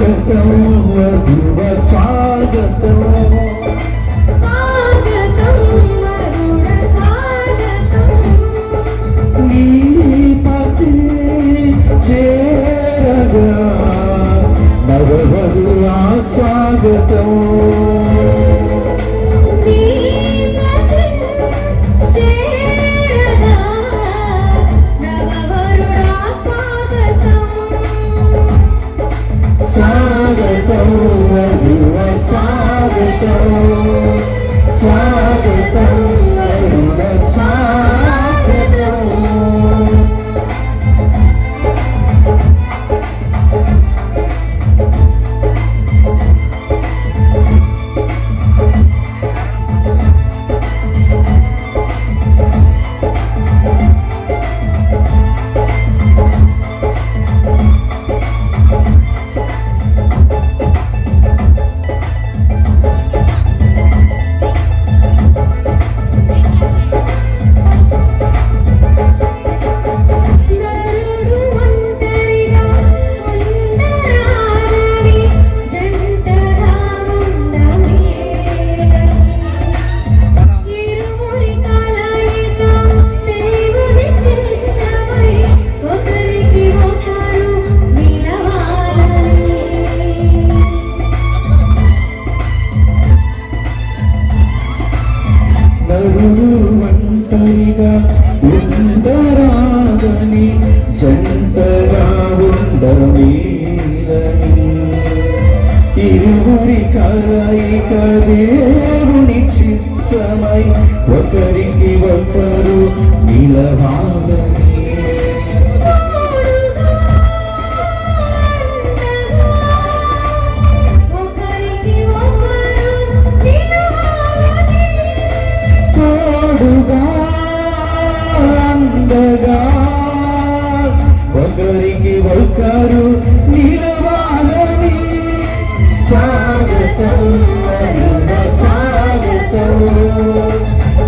స్వాగతం వధువ స్వాగతం స్వాగతం వరుణ స్వాగతం నీ పతి చేరగా నవవధువా స్వాగతం నీ సతి చేరగా నవవరుణ స్వాగతం స్వాగతం వధువ స్వాగతం స్వాగతం వరుణ స్వాగతం నరుడు ఒంటరిగా ఉండరాదని జంటగా ఉండమేలని ఇరువురి కలయిక దేవుని చిత్తమై ఒకరికి ఒకరు నిలవాలని నరుడు ఒంటరిగా ఉండరాదని జంటగా ఉండమేలని ఇరువురి కలయిక దేవుని చిత్తమై ఒకరికి ఒకరు నిలవాలని తోడుగా ఉండగా ఒకరికి తోడుగా ఒకరు నిలవాలని అందగా ఒకరికి ఒకరు నిలవాలని స్వాగతం వరుణ స్వాగతం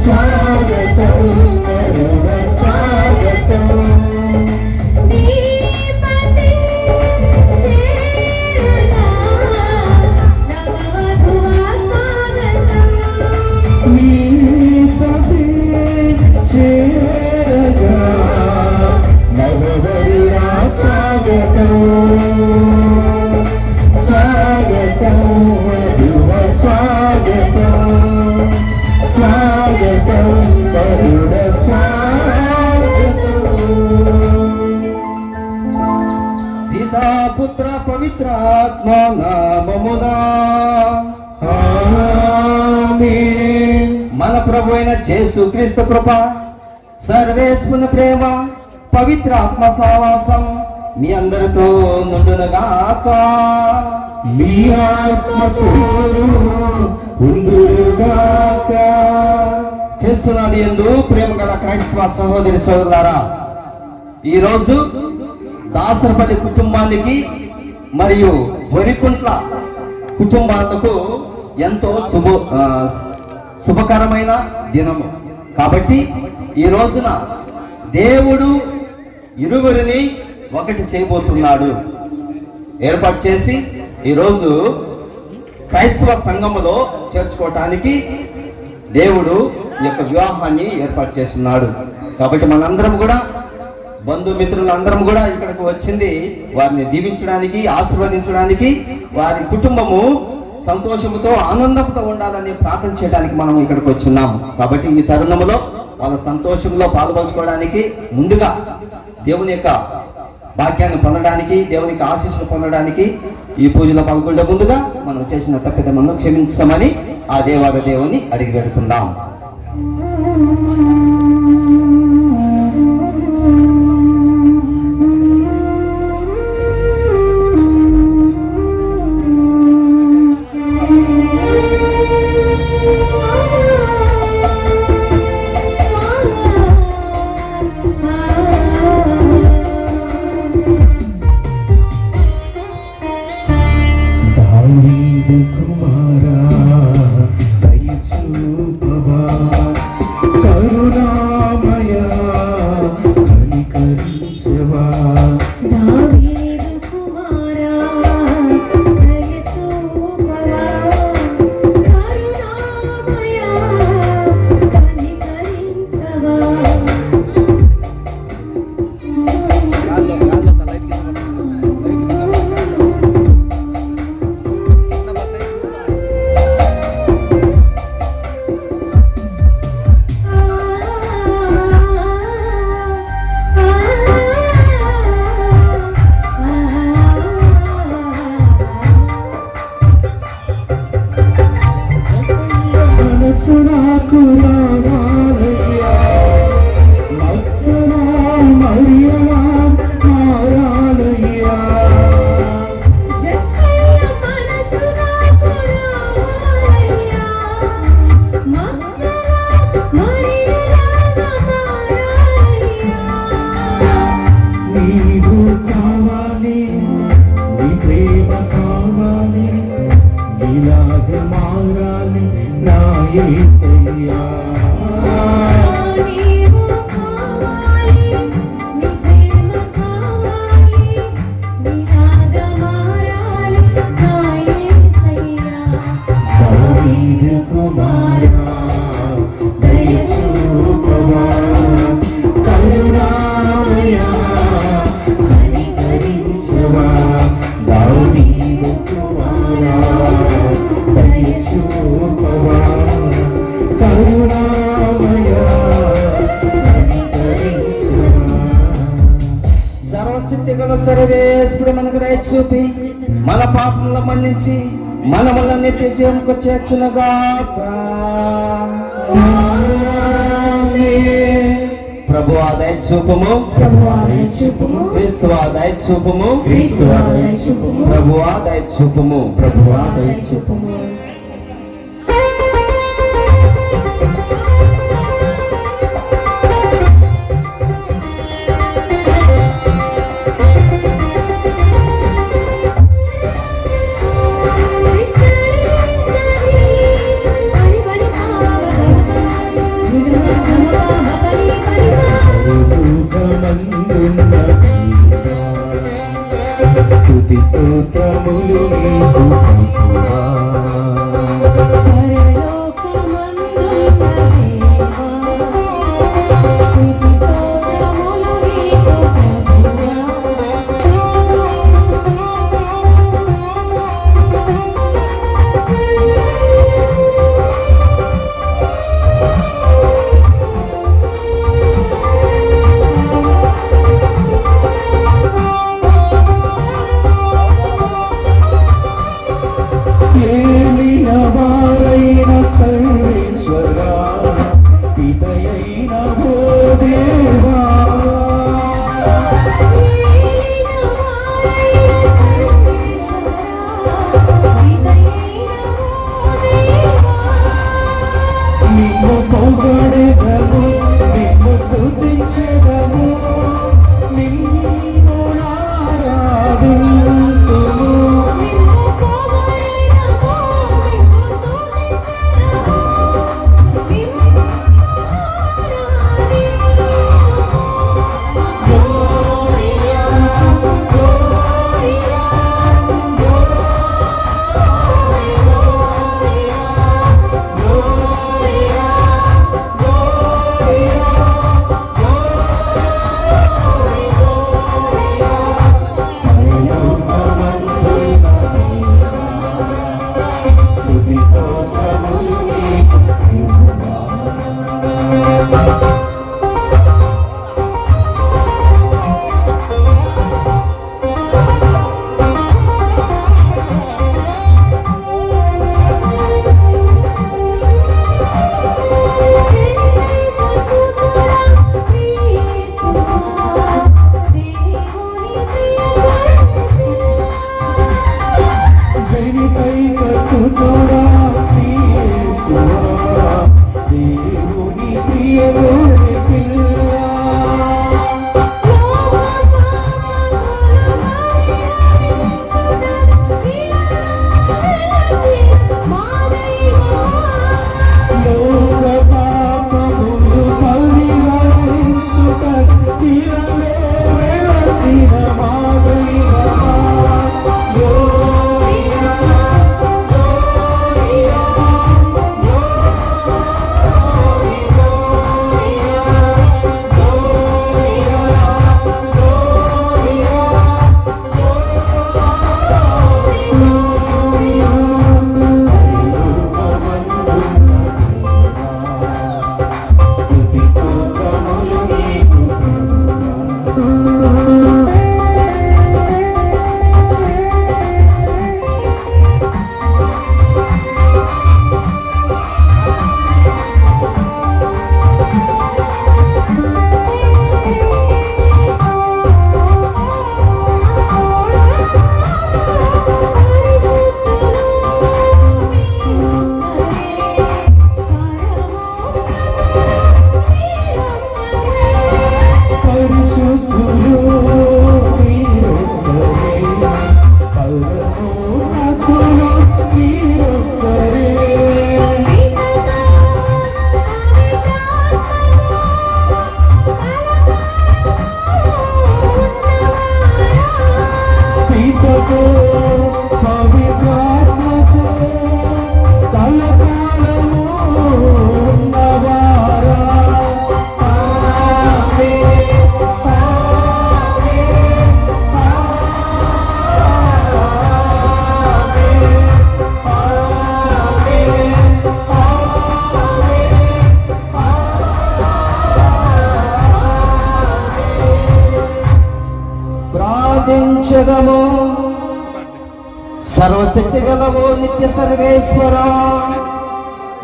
స్వాగతం వరుణ స్వాగతం నీ పతి చేరగా నవవధువా స్వాగతం నీ సతి చేరగా నవవరుణ స్వాగతం స్వాగతం వధువ స్వాగతం స్వాగతం వరుణ స్వాగతం పితా పుత్ర పవిత్ర ఆత్మ నామమునా ఆమేన్. మన ప్రభు అయిన యేసుక్రీస్తు కృప సర్వేశ్వరుని ప్రేమ పవిత్ర ఆత్మ సావాసం మీ అందరితో నుండునుగాక. మీ ఆత్మతోను ఉందురుగాక. క్రీస్తునాది యందు ప్రేమ గల క్రైస్తవ సహోదరి సోదరులారా, ఈరోజు దాసరపల్లి కుటుంబానికి మరియు వరికుంట్ల కుటుంబాలకు ఎంతో శుభకరమైన దినము. కాబట్టి ఈ రోజున దేవుడు ఇరువురిని ఒకటి చేయబోతున్నాడు. ఏర్పాటు చేసి ఈరోజు క్రైస్తవ సంఘములో చేర్చుకోవటానికి దేవుడు ఈ యొక్క వివాహాన్ని ఏర్పాటు చేస్తున్నాడు. కాబట్టి మనందరం కూడా బంధుమిత్రులందరం కూడా ఇక్కడికి వచ్చింది వారిని దీవించడానికి, ఆశీర్వదించడానికి, వారి కుటుంబము సంతోషముతో ఆనందంతో ఉండాలని ప్రార్థన చేయడానికి మనం ఇక్కడికి వచ్చున్నాము. కాబట్టి ఈ తరుణంలో వాళ్ళ సంతోషంలో పాల్పంచుకోవడానికి ముందుగా దేవుని యొక్క భాగ్యాన్ని పొందడానికి, దేవుని యొక్క ఆశీస్సులు పొందడానికి ఈ పూజలో పాల్గొనే ముందుగా మనం చేసిన తప్పిదములను క్షమించమని ఆ దేవాద దేవుని అడిగి పెట్టుకుందాం. దావీదు కుమారా దయచూపవా కృపగల సర్వేశ్వరుడు మనకు దయ చూపి మన పాపములను మన్నించి మనములను నిత్య జీవముకు చేర్చునుగాక. ప్రభువా దయ చూపుము, క్రీస్తువా దయ చూపుము, ప్రభువా దయ చూపుము. స్తుతి స్తోత్రములు నీకు ప్రభువా. స్తుతించదము. సర్వశక్తి గలవో నిత్య సర్వేశ్వర,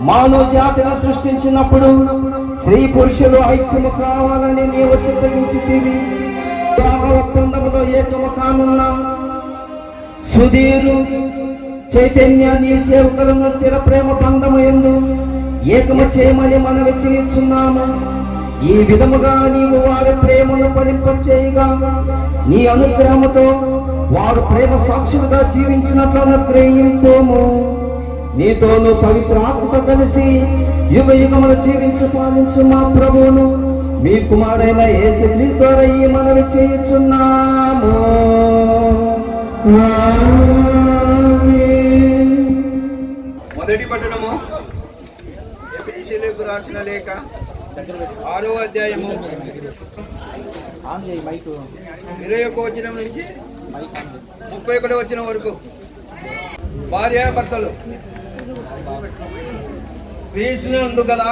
మానవ జాతిని సృష్టించినప్పుడు స్త్రీ పురుషులు ఐక్యము కావాలని నీవు చిత్తగించితివి. వివాహ ఒప్పందములో ఏకము కానున్న సుధీరు చైతన్య నీ సేవకులను స్థిర ప్రేమ బంధము యందు ఏకము చేయమని మనవి చేయుచున్నాము. ఈ విధముగా నీవు వారి ప్రేమను ఫలింపచేయగా నీ అనుగ్రహముతో వారు ప్రేమ సాక్షులుగా జీవించినట్లు అనుగ్రహింపుము. నీతోను పవిత్ర ఆత్మతో కలిసి యుగ యుగములు జీవించి పాలించు మా ప్రభువును మీ కుమారుడైన యేసుక్రీస్తు ద్వారా ఈ మనవి చేయుచున్నాము. మొదటి పట్టణము ఎఫెసీయులకు రాసిన లేఖ 6వ అధ్యాయము 21వ వచనం నుంచి 31వ వచనం వరకు. భార్యాభర్తలు క్రీస్తునందు గల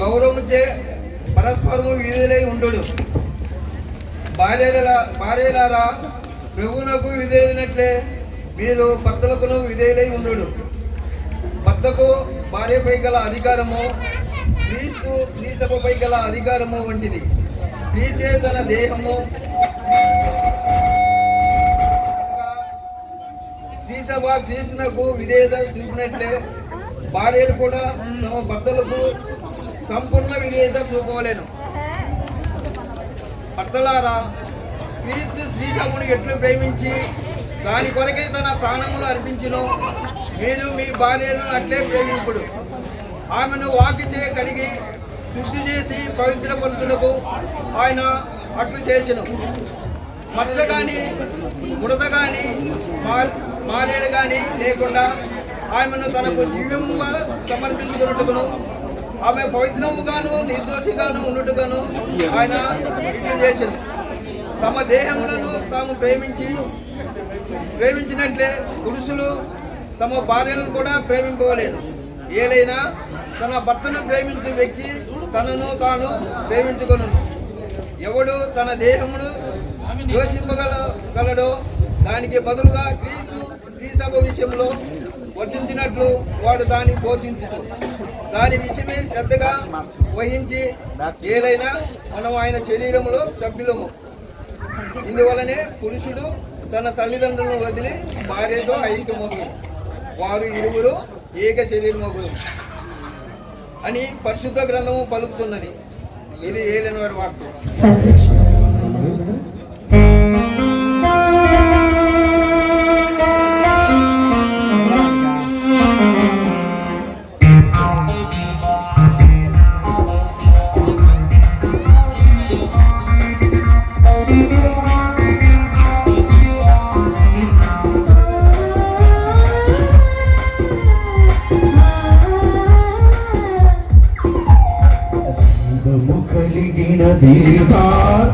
గౌరవముచే పరస్పరము విధేయులై ఉండుడు. భార్యలారా ప్రభువునకు విధేయులైనట్లే మీరు భర్తలకును విధేయులై ఉండుడు. భర్తకు భార్యపై గల అధికారము క్రీస్తు స్త్రీ సభపై గల అధికారము వంటిది. క్రీస్తే తన దేహము, స్త్రీ సభ క్రీస్తునకు విధేయత చూపినట్లే భార్యలు కూడా తమ భర్తలకు సంపూర్ణ విధేయత చూపవలేను. భర్తలారా, క్రీస్తు స్త్రీ సభను ఎట్లు ప్రేమించి దాని కొరకే తన ప్రాణములు అర్పించును, మీరు మీ భార్యను అట్లే ప్రేమింపుడు. ఆమెను వాకిచే కడిగి శుద్ధి చేసి పవిత్రపరచుటకు ఆయన అట్లు చేసెను. మచ్చ కానీ ముడత కానీ మారేడు కానీ లేకుండా ఆమెను తనకు దివ్యముగా సమర్పించుకున్నట్టుగాను ఆమె పవిత్రముగాను నిర్దోషిగాను ఉన్నట్టుగాను ఆయన ఇట్లు చేసెను. తమ దేహములను తాము ప్రేమించినట్లే పురుషులు తమ భార్యలను కూడా ప్రేమింపవలేను. ఏలైనా తన భర్తను ప్రేమించే వ్యక్తి తనను తాను ప్రేమించుకొను. ఎవడు తన దేహమును దోషింపగలడో దానికి బదులుగా క్రీస్తు స్త్రీ సభ విషయంలో వర్తించినట్లు వాడు దాన్ని పోషించు. దాని విషయమే శ్రద్ధగా వహించి ఏదైనా మనం ఆయన శరీరములో సభ్యులము. ఇందువలనే పురుషుడు తన తల్లిదండ్రులను వదిలి భార్యతో ఐక్యమగును, వారు ఇరువురు ఏక శరీరమగును అని పరిశుద్ధ గ్రంథము పలుకుతున్నది. ఇది ఏలైన వారి వాక్యం. కలిగిన దేవా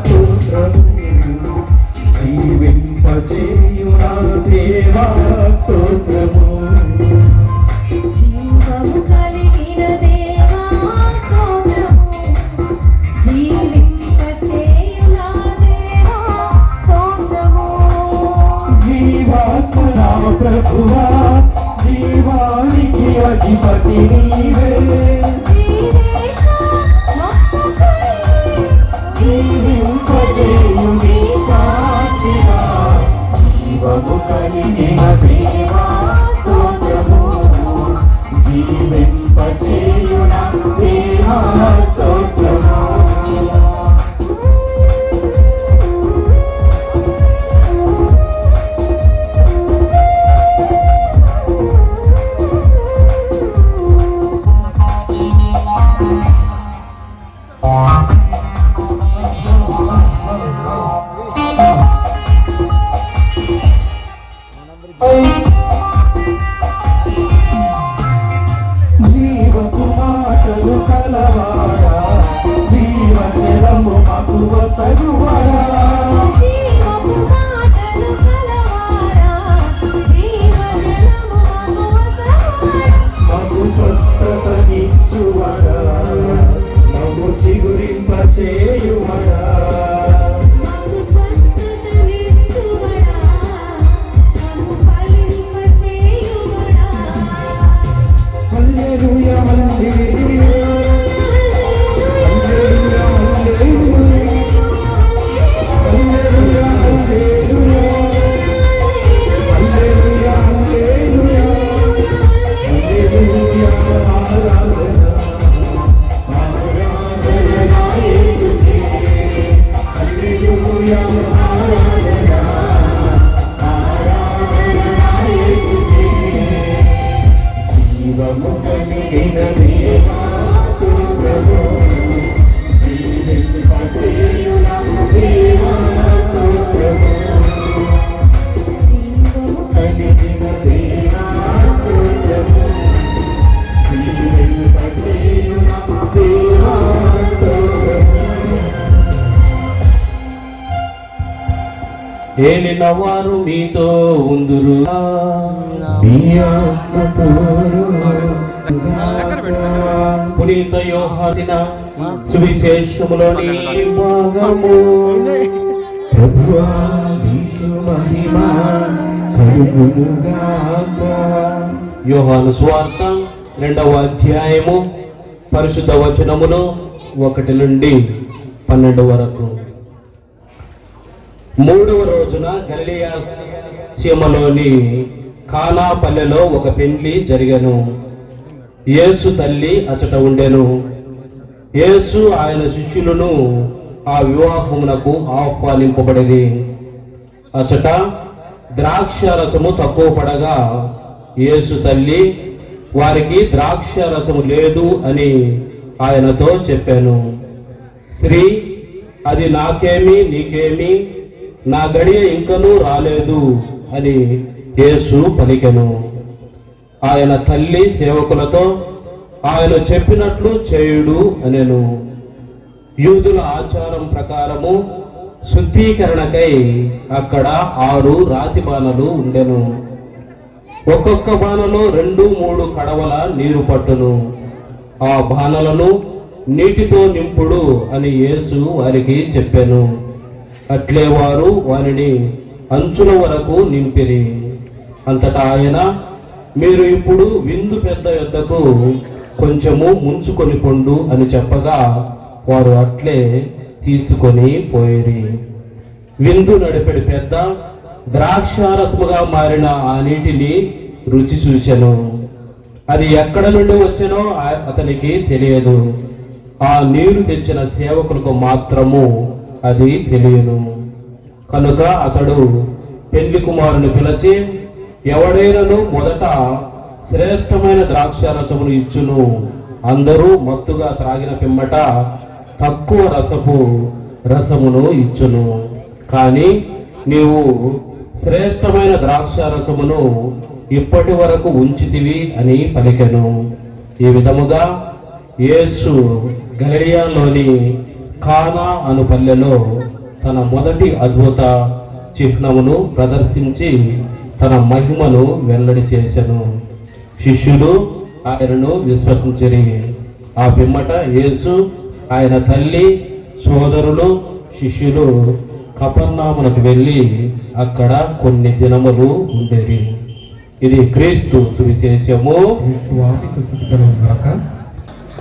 స్తోత్రము, జీవింపచేయున దేవా స్తోత్రము. జీవము కలిగిన దేవా స్తోత్రము, జీవింపచేయున దేవా స్తోత్రము. జీవాత్మ ప్రభువా, జీవానికి అధిపతి నీవే. జీవింపచేయుని సాక్షిగా జీవము కలిగిన దేవా స్తోత్రము, జీవింపచేయున దేవా స్తోత్రము. జీవపు మాటలు కలవాడా, జీవజలము మగువ సగువడా. జీవపు మాటలు కలవాడా, జీవజలము మగువ సగువడా. మగు స్వస్థతనిచ్చువడా, మగు చిగురింపచేయువడా. మగు స్వస్థతనిచ్చువడా, ఏలిన వారు మీతో ఉందురు. మీ ఆత్మతోను పునీత యోహాసిన సువిశేషములోని భాగము. ప్రభువా నీకు మహిమ కలుగునుగాక. యోహాను సువార్త 2వ అధ్యాయము పరిశుద్ధ వచనములు 1 నుండి 12 వరకు. 3వ రోజున గలిలయ సీమలోని కానా పల్లెలో ఒక పెండ్లి జరిగెను. యేసు తల్లి అచట ఉండెను. యేసు ఆయన శిష్యులను ఆ వివాహమునకు ఆహ్వానింపబడిరి. అచట ద్రాక్ష రసము తక్కువ పడగా యేసు తల్లి వారికి ద్రాక్ష రసము లేదు అని ఆయనతో చెప్పాను. స్త్రీ, అది నాకేమి నీకేమి, నా గడియ ఇంకనూ రాలేదు అని యేసు పలికెను. ఆయన తల్లి సేవకులతో ఆయన చెప్పినట్లు చేయుడు అనెను. యూదుల ఆచారం ప్రకారము శుద్ధీకరణకై అక్కడ 6 రాతి బాణలు ఉండెను. ఒక్కొక్క బాణలో 2-3 కడవల నీరు పట్టును. ఆ బాణలను నీటితో నింపుడు అని యేసు వారికి చెప్పెను. అట్లే వారు వారిని అంచుల వరకు నింపిరి. అంతటా ఆయన, మీరు ఇప్పుడు విందు పెద్ద యొద్దకు కొంచెము ముంచుకొని పొండు అని చెప్పగా వారు అట్లే తీసుకొని పోయిరి. విందు నడిపెడి పెద్ద ద్రాక్షారసముగా మారిన ఆ నీటిని రుచి చూచెను. అది ఎక్కడ నుండి వచ్చెనో అతనికి తెలియదు. ఆ నీరు తెచ్చిన సేవకులకు మాత్రము అది తెలియను. కనుక అతడు పెళ్లి కుమారుని పిలిచి, ఎవడైనను మొదట శ్రేష్టమైన ద్రాక్షారసమును ఇచ్చును. అందరూ మత్తుగా త్రాగిన పిమ్మట తక్కువ రసమును ఇచ్చును. కానీ నీవు శ్రేష్టమైన ద్రాక్షారసమును ఇప్పటి వరకు ఉంచితివి అని పలికెను. ఈ విధముగా యేసు గలిలయలోని కానా అను పల్లెలో తన మొదటి అద్భుత చిహ్నమును ప్రదర్శించి తన మహిమను వెల్లడి చేసెను. శిష్యులు ఆయనను విశ్వసించిరి. ఆ పిమ్మట యేసు, ఆయన తల్లి, సోదరులు, శిష్యులు కపెర్నహూమునకు వెళ్ళి అక్కడ కొన్ని దినములు ఉండేరి. ఇది క్రీస్తు సువిశేషము.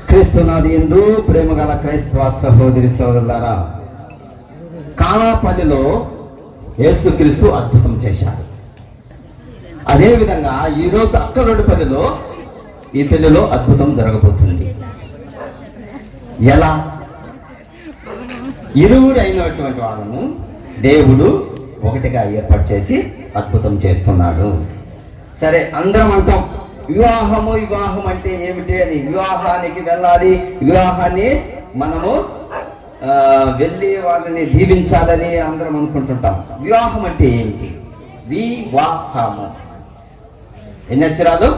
క్రీస్తునాది యందు ప్రేమగల క్రైస్తవ సహోదరి సోదరులారా, కానాపల్లిలో యేసుక్రీస్తు అద్భుతం చేశాడు. అదేవిధంగా ఈరోజు అక్కలొడిపల్లిలో ఈ పెళ్లిలో అద్భుతం జరగబోతుంది. ఎలా? ఇరువురు అయినటువంటి వాళ్ళను దేవుడు ఒకటిగా ఏర్పాటు చేసి అద్భుతం చేస్తున్నాడు. సరే, అందరం అంటాం వివాహం అంటే ఏమిటి అని. వివాహానికి వెళ్ళాలి, వివాహాన్ని మనము వెళ్ళి వాళ్ళని దీవించాలని అందరం అనుకుంటుంటాం. వివాహం అంటే ఏమిటి? వివాహము ఎన్ని అక్షరాలు?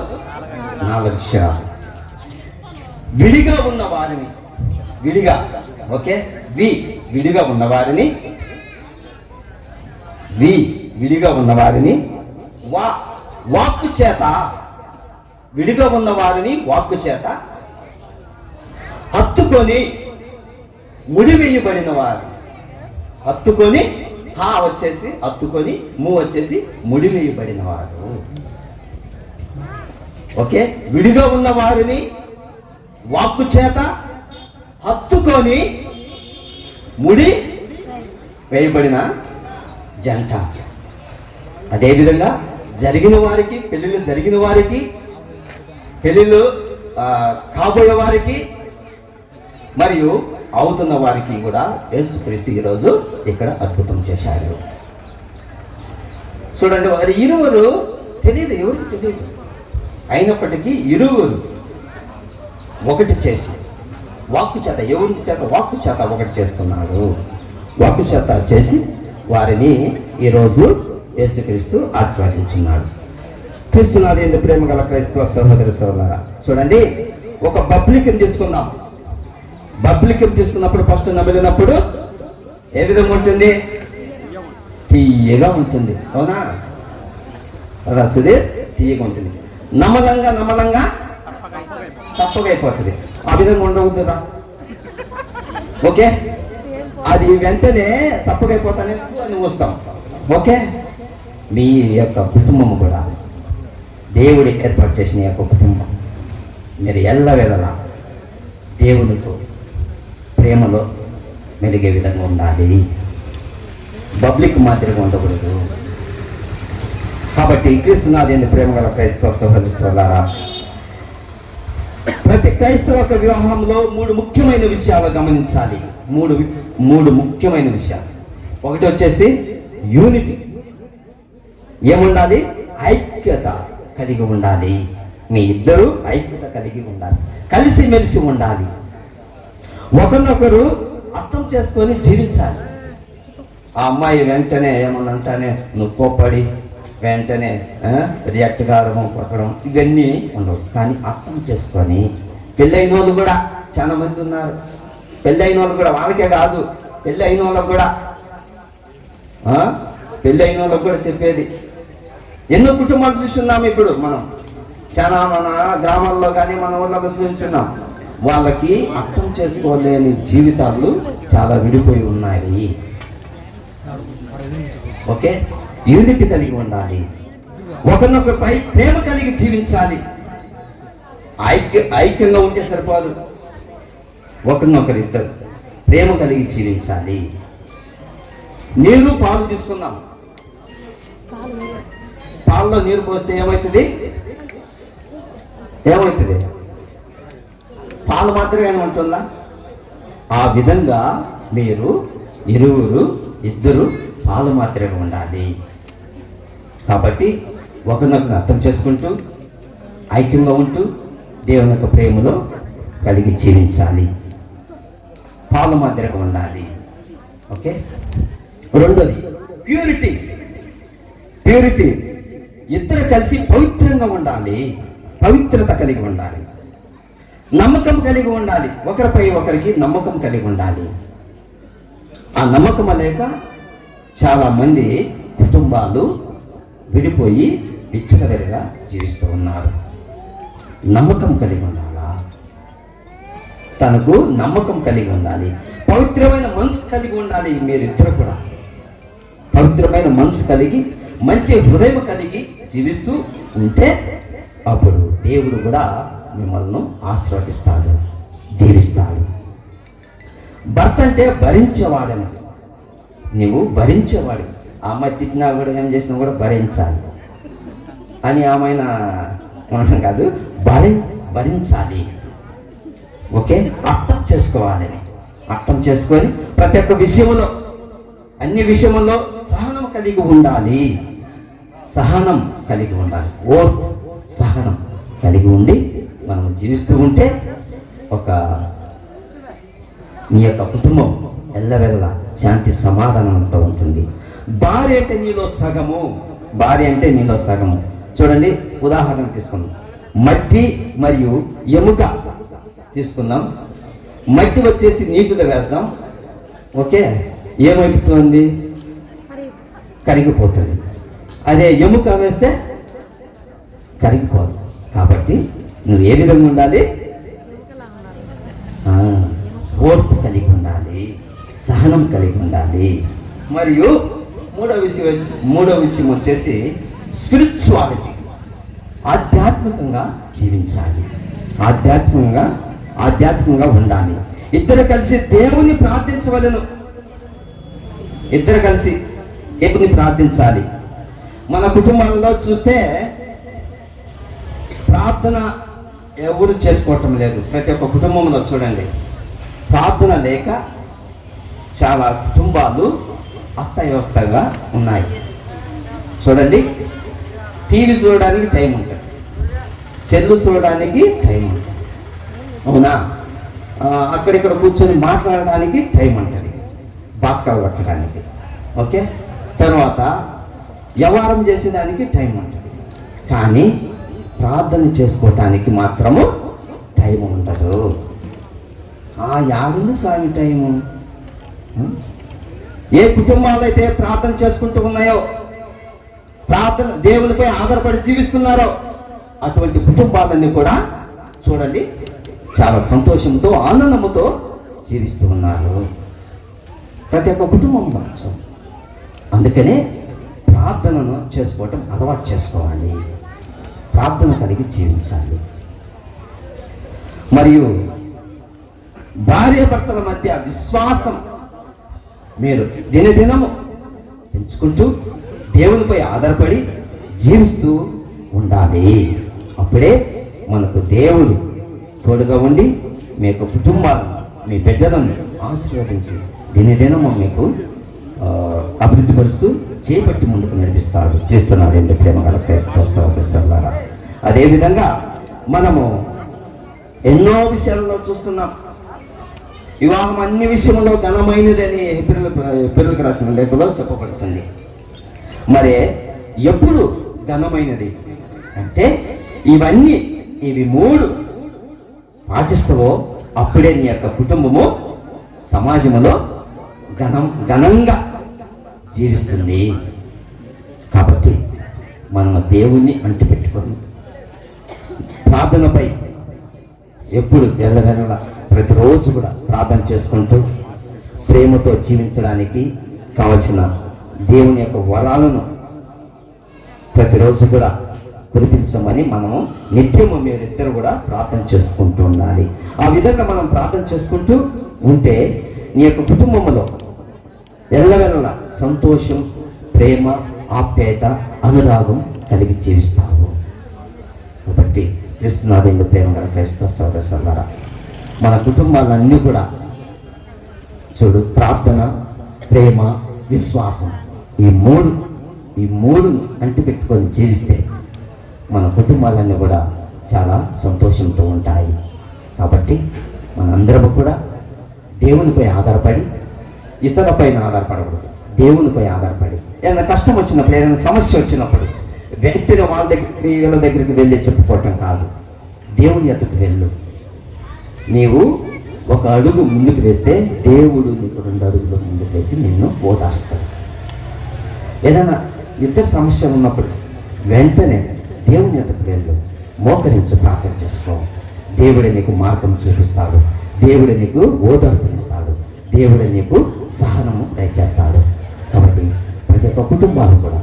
4 అక్షరాలు. విడిగా ఉన్న వారిని, ఓకే, విడిగా ఉన్న వారిని వాక్కు చేత, విడిగా ఉన్న వారిని వాక్కు చేత హత్తుకొని ముడివేయబడిన వారు, హత్తుకొని వచ్చేసి హత్తుకొని వచ్చేసి ముడివేయబడిన వారు. ఓకే, విడిగా ఉన్న వారిని వాక్కు చేత హత్తుకొని ముడి వేయబడిన జంట. అదేవిధంగా జరిగిన వారికి, పెళ్ళిళ్ళు జరిగిన వారికి, పెళ్ళిళ్ళు కాబోయే వారికి మరియు అవుతున్న వారికి కూడా యేసుక్రీస్తు ఈరోజు ఇక్కడ అద్భుతం చేశాడు. చూడండి, వారి ఇరువురు తెలియదు, ఎవరికి తెలియదు. అయినప్పటికీ ఇరువురు ఒకటి చేసి వాక్కు చేత, ఎవరి చేత? వాక్కు చేత ఒకటి చేస్తున్నాడు. వాక్కు చేత చేసి వారిని ఈరోజు యేసుక్రీస్తు ఆశీర్వదించున్నాడు. క్రీస్తునాది యందు ప్రేమ గల క్రైస్తవ సహోదరి సోదరులారా, చూడండి, ఒక బబ్లికం తీసుకుందాం. బబ్లికం తీసుకున్నప్పుడు ఫస్ట్ నమిలినప్పుడు ఏ విధంగా ఉంటుంది? తీయగా ఉంటుంది. అవునా రా సుధీర్? తీయగా ఉంటుంది. నమ్మలంగా చప్పగా అయిపోతుంది. ఆ విధంగా ఉండవద్దురా. ఓకే, అది వెంటనే చప్పగైపోతానే నువ్వు వస్తాం. ఓకే, మీ యొక్క కుటుంబం కూడా దేవుడి ఏర్పాటు చేసిన యొక్క కుటుంబం మీరు ఎల్లవేళలా దేవునితో ప్రేమలో మెలిగే విధంగా ఉండాలి. పబ్లిక్ మాదిరిగా ఉండకూడదు. కాబట్టి క్రీస్తునాథుని ప్రేమ గల క్రైస్తవ సహోదరులారా, ప్రతి క్రైస్తవ యొక్క వివాహంలో 3 ముఖ్యమైన విషయాలు గమనించాలి. మూడు ముఖ్యమైన విషయాలు. ఒకటి వచ్చేసి యూనిటీ. ఏముండాలి? ఐక్యత కలిగి ఉండాలి. మీ ఇద్దరు ఐక్యత కలిగి ఉండాలి, కలిసిమెలిసి ఉండాలి, ఒకరినొకరు అర్థం చేసుకొని జీవించాలి. ఆ అమ్మాయి వెంటనే ఏమన్నంటానే నువ్వు కోప్పడి వెంటనే రియాక్ట్ కావడం, కొట్టడం ఇవన్నీ ఉండవు. కానీ అర్థం చేసుకొని, పెళ్ళైన వాళ్ళు కూడా చాలా మంది ఉన్నారు. పెళ్ళైన వాళ్ళు కూడా, వాళ్ళకే కాదు, పెళ్ళైన వాళ్ళకు కూడా చెప్పేది. ఎన్నో కుటుంబాలు చూస్తున్నాం ఇప్పుడు మనం, చాలా మన గ్రామాల్లో కానీ మన ఊళ్ళలో చూస్తున్నాం. వాళ్ళకి అర్థం చేసుకోలేని జీవితాలు చాలా విడిపోయి ఉన్నాయి. ఓకే, యూనిటీ కలిగి ఉండాలి, ఒకరినొకరిపై ప్రేమ కలిగి జీవించాలి. ఐక్యంగా ఉంటే సరిపోదు, ఒకరినొకరు ఇద్దరు ప్రేమ కలిగి జీవించాలి. నీరు పాలు తీసుకుందాం. పాలలో నీరు పోస్తే ఏమవుతుంది? పాలు మాత్రమే ఉంటుందా? ఆ విధంగా మీరు ఇద్దరు పాలు మాత్రమే ఉండాలి. కాబట్టి ఒకరినొకరు అర్థం చేసుకుంటూ ఐక్యంగా ఉంటూ దేవుని యొక్క ప్రేమలో కలిగి జీవించాలి. పాలు మాదిరిగా ఉండాలి. ఓకే, రెండోది ప్యూరిటీ. ఇద్దరు కలిసి పవిత్రంగా ఉండాలి, పవిత్రత కలిగి ఉండాలి, నమ్మకం కలిగి ఉండాలి, ఒకరిపై ఒకరికి నమ్మకం కలిగి ఉండాలి. ఆ నమ్మకం లేక చాలా మంది కుటుంబాలు విడిపోయి విచ్చలవిడిగా జీవిస్తూ ఉన్నారు. నమ్మకం కలిగి ఉండాలా? తనకు నమ్మకం కలిగి ఉండాలి, పవిత్రమైన మనసు కలిగి ఉండాలి. మీరిద్దరు కూడా పవిత్రమైన మనసు కలిగి, మంచి హృదయం కలిగి జీవిస్తూ ఉంటే అప్పుడు దేవుడు కూడా మిమ్మల్ని ఆశీర్వదిస్తాడు, దీవిస్తాడు. భర్త అంటే భరించేవాడని. నీవు భరించేవాడు. ఆ అమ్మాయి తిట్టినా కూడా, ఏం చేసినా కూడా భరించాలి అని ఆమెన మనం కాదు, భరించాలి. ఓకే, అర్థం చేసుకోవాలని, అర్థం చేసుకొని ప్రతి ఒక్క విషయంలో, అన్ని విషయంలో సహనం కలిగి ఉండాలి. ఓర్పు, సహనం కలిగి ఉండి మనం జీవిస్తూ ఉంటే నీ యొక్క కుటుంబం ఎల్లవెల్ల శాంతి సమాధానంతో ఉంటుంది. భార్య అంటే నీలో సగము. చూడండి, ఉదాహరణ తీసుకుందాం. మట్టి మరియు ఎముక తీసుకుందాం. మట్టి వచ్చేసి నీటిలో వేస్తాం. ఓకే, ఏమైపోతుంది? కరిగిపోతుంది. అదే ఎముక వేస్తే కరిగిపోదు. కాబట్టి నువ్వు ఏ విధంగా ఉండాలి? ఓర్పు కలిగి ఉండాలి, సహనం కలిగి ఉండాలి. మరియు మూడో విషయం వచ్చేసి స్పిరిచువాలిటీ. ఆధ్యాత్మికంగా జీవించాలి, ఆధ్యాత్మికంగా ఉండాలి. ఇద్దరు కలిసి దేవుని ప్రార్థించవలెను. ఇద్దరు కలిసి దేవుని ప్రార్థించాలి. మన కుటుంబంలో చూస్తే ప్రార్థన ఎవరు చేసుకోవటం లేదు. ప్రతి ఒక్క కుటుంబంలో చూడండి, ప్రార్థన లేక చాలా కుటుంబాలు అస్తవ్యస్తంగా ఉన్నాయి. చూడండి, టీవీ చూడడానికి టైం ఉంటుంది, చెల్లు చూడడానికి టైం ఉంటుంది, అవునా? అక్కడిక్కడ కూర్చొని మాట్లాడడానికి టైం ఉంటుంది, బాక్కాలు పట్టడానికి. ఓకే, తర్వాత వ్యవహారం చేసేదానికి టైం ఉంటుంది. కానీ ప్రార్థన చేసుకోవటానికి మాత్రము టైం ఉండదు. యాడుంది స్వామి టైము? ఏ కుటుంబాలు అయితే ప్రార్థన చేసుకుంటూ ఉన్నాయో, ప్రార్థన దేవునిపై ఆధారపడి జీవిస్తున్నారో, అటువంటి కుటుంబాలన్నీ కూడా చూడండి చాలా సంతోషంతో ఆనందంతో జీవిస్తూ ఉన్నారు. ప్రతి ఒక్క కుటుంబంలో. అందుకనే ప్రార్థనను చేసుకోవటం అలవాటు చేసుకోవాలి, ప్రార్థన కలిగి జీవించాలి. మరియు భార్యాభర్తల మధ్య విశ్వాసం మీరు దినదినము పెంచుకుంటూ దేవునిపై ఆధారపడి జీవిస్తూ ఉండాలి. అప్పుడే మనకు దేవుడు తోడుగా ఉండి మీ యొక్క కుటుంబాలను, మీ బిడ్డలను ఆశీర్వదించి దినదినము మీకు అభివృద్ధి పరుస్తూ చేపట్టి ముందుకు నడిపిస్తాడు. చేస్తున్నారు ఎందుకు ప్రేమ గల క్రైస్తవ సహోదరులారా. అదేవిధంగా మనము ఎన్నో విషయాల్లో చూస్తున్నాం. వివాహం అన్ని విషయంలో ఘనమైనదని పిల్లలకు రాసిన లేఖలో చెప్పబడుతుంది. మరి ఎప్పుడు ఘనమైనది అంటే ఇవి మూడు పాటిస్తావో అప్పుడే నీ యొక్క కుటుంబము సమాజంలో ఘనంగా జీవిస్తుంది. కాబట్టి మనం దేవుణ్ణి అంటిపెట్టుకొని ప్రార్థనపై ఎప్పుడు వెళ్ళగల ప్రతిరోజు కూడా ప్రార్థన చేసుకుంటూ ప్రేమతో జీవించడానికి కావలసిన దేవుని యొక్క వరాలను ప్రతిరోజు కూడా కురిపించమని మనము నిత్యము మీరిద్దరు కూడా ప్రార్థన చేసుకుంటూ ఉండాలి. ఆ విధంగా మనం ప్రార్థన చేసుకుంటూ ఉంటే నీ యొక్క కుటుంబంలో ఎల్లవెల్ల సంతోషం, ప్రేమ, ఆప్యాయత, అనురాగం కలిగి జీవిస్తావు. కాబట్టి క్రీస్తునాథుని ప్రేమ గల క్రైస్తవ సోదరులారా, మన కుటుంబాలన్నీ కూడా చూడు ప్రార్థన, ప్రేమ, విశ్వాసం ఈ మూడు అంటిపెట్టుకొని జీవిస్తే మన కుటుంబాలన్నీ కూడా చాలా సంతోషంతో ఉంటాయి. కాబట్టి మనందరం కూడా దేవునిపై ఆధారపడి ఇతరులపైన ఆధారపడకూడదు. దేవునిపై ఆధారపడి ఏదైనా కష్టం వచ్చినప్పుడు, ఏదైనా సమస్య వచ్చినప్పుడు వెంటనే వీళ్ళ దగ్గరికి వెళ్ళి చెప్పుకోవటం కాదు. దేవుని ఎదుటికి వెళ్ళు. నీవు ఒక అడుగు ముందుకు వేస్తే దేవుడు నీకు 2 అడుగులు ముందుకు వేసి నిన్ను ఓదార్స్తాడు. ఏదైనా ఇద్దరు సమస్య ఉన్నప్పుడు వెంటనే దేవుని ఎదుటికి వెళ్ళు, మోకరించి ప్రార్థన చేసుకో. దేవుడే నీకు మార్గం చూపిస్తాడు, దేవుడే నీకు ఓదార్పునిస్తాడు, దేవుడే నీకు సహనము దయచేస్తాడు. కాబట్టి ప్రతి ఒక్క కుటుంబాలు కూడా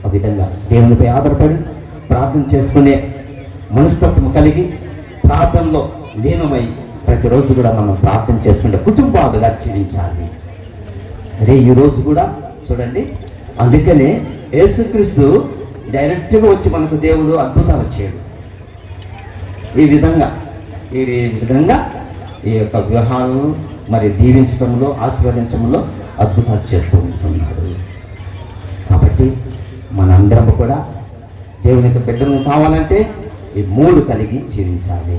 ఆ విధంగా దేవునిపై ఆధారపడి ప్రార్థన చేసుకునే మనస్తత్వం కలిగి ప్రార్థనలో లీనమై ప్రతిరోజు కూడా మనం ప్రార్థన చేసుకుంటే కుటుంబాలుగా జీవించాలి. అరే ఈరోజు కూడా చూడండి, అందుకనే యేసుక్రీస్తు డైరెక్ట్గా వచ్చి మనకు దేవుడు అద్భుతాలు చేయడు. ఈ విధంగా ఈ యొక్క వివాహాలను మరి దీవించడంలో, ఆశీర్వదించడంలో అద్భుతాలు చేస్తూ ఉంటున్నాడు. కాబట్టి మనందరం కూడా దేవునికి బిడ్డలు కావాలంటే ఈ 3 కలిగి జీవించాలి.